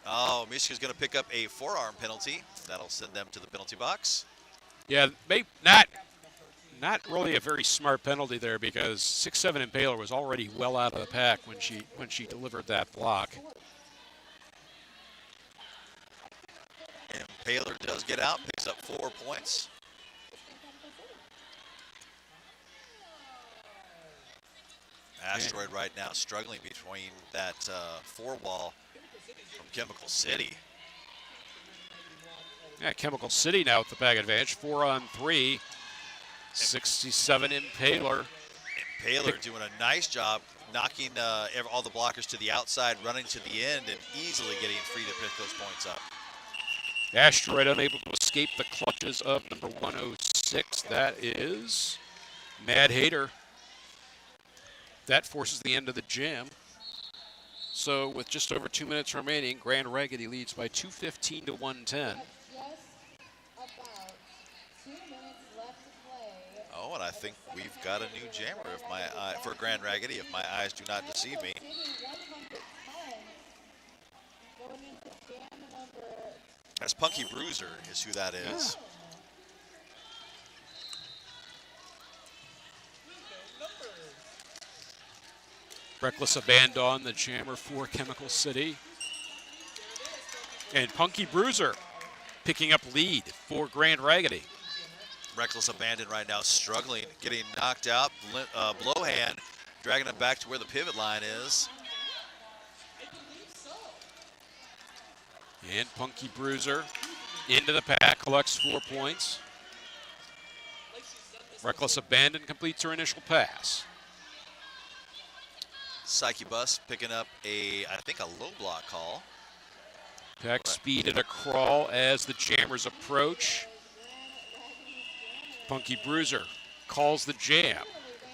Oh, Michigan's going to pick up a forearm penalty. That'll send them to the penalty box. Yeah, not really a very smart penalty there because 6-7 Impaler was already well out of the pack when she delivered that block. Impaler does get out, picks up 4 points. Asteroid right now struggling between that four wall from Chemical City. Yeah, Chemical City now with the pack advantage, 4-on-3. 67 Impaler. Impaler doing a nice job knocking all the blockers to the outside, running to the end, and easily getting free to pick those points up. Asteroid unable to escape the clutches of number 106. That is Mad Hater. That forces the end of the jam. So with just over 2 minutes remaining, Grand Raggidy leads by 2:15 to 110. Oh, and I think we've got a new jammer for Grand Raggidy, if my eyes do not deceive me. That's Punky Bruiser is who that is. Reckless Abandon, the jammer for Chemical City. And Punky Bruiser picking up lead for Grand Raggidy. Reckless Abandon right now struggling, getting knocked out. Blowhand dragging him back to where the pivot line is. And Punky Bruiser into the pack, collects 4 points. Reckless Abandon completes her initial pass. Psyche Bus picking up I think a low block call. Pack speed at a crawl as the jammers approach. Punky Bruiser calls the jam.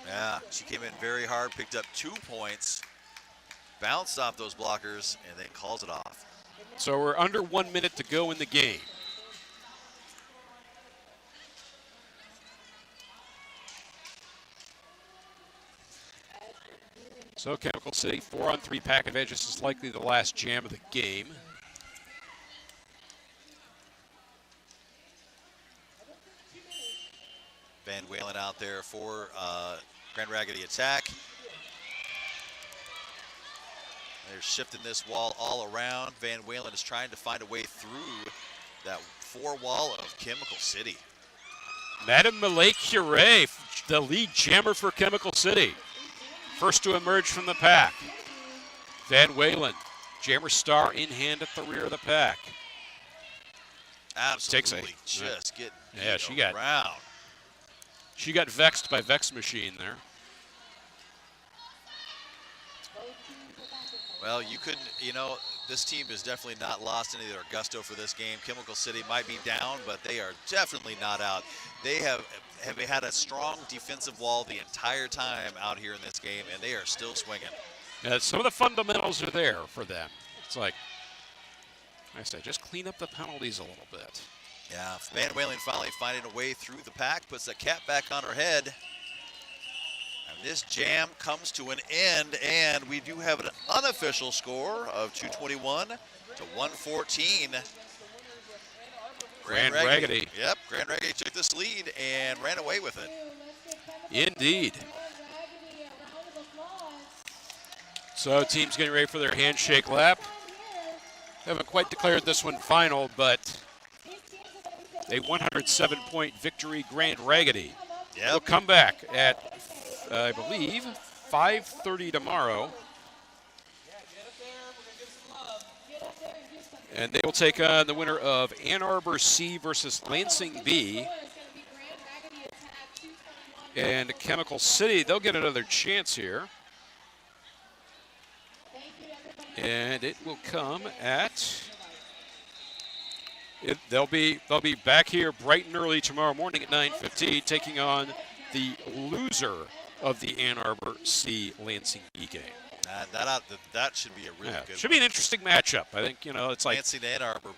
Yeah, she came in very hard, picked up 2 points, bounced off those blockers, and then calls it off. So we're under 1 minute to go in the game. So Chemical City, 4-on-3 pack advantage. This is likely the last jam of the game. Van Walen out there for Grand Raggidy attack. They're shifting this wall all around. Van Walen is trying to find a way through that four wall of Chemical City. Madame Malay Curie, the lead jammer for Chemical City. First to emerge from the pack. Van Walen, jammer star in hand at the rear of the pack. Absolutely, just getting around. She got vexed by Vex Machine there. Well, you couldn't, this team is definitely not lost any of their gusto for this game. Chemical City might be down, but they are definitely not out. They have had a strong defensive wall the entire time out here in this game, and they are still swinging. Yeah, some of the fundamentals are there for them. It's like I say, just clean up the penalties a little bit. Yeah, Van Walen finally finding a way through the pack, puts the cap back on her head. And This jam comes to an end, and we do have an unofficial score of 221 to 114. Grand Raggidy. Yep, Grand Raggidy took this lead and ran away with it. Indeed. So teams getting ready for their handshake lap. Haven't quite declared this one final, but a 107-point victory, Grand Raggidy. Yep. Will come back at, I believe, 5:30 tomorrow. And they will take on the winner of Ann Arbor C versus Lansing B. And Chemical City, they'll get another chance here. And it will come at, they'll be back here bright and early tomorrow morning at 9:15, taking on the loser of the Ann Arbor C Lansing B game. That should be a really good Should be an interesting matchup. I think, it's like Lansing to Ann Arbor.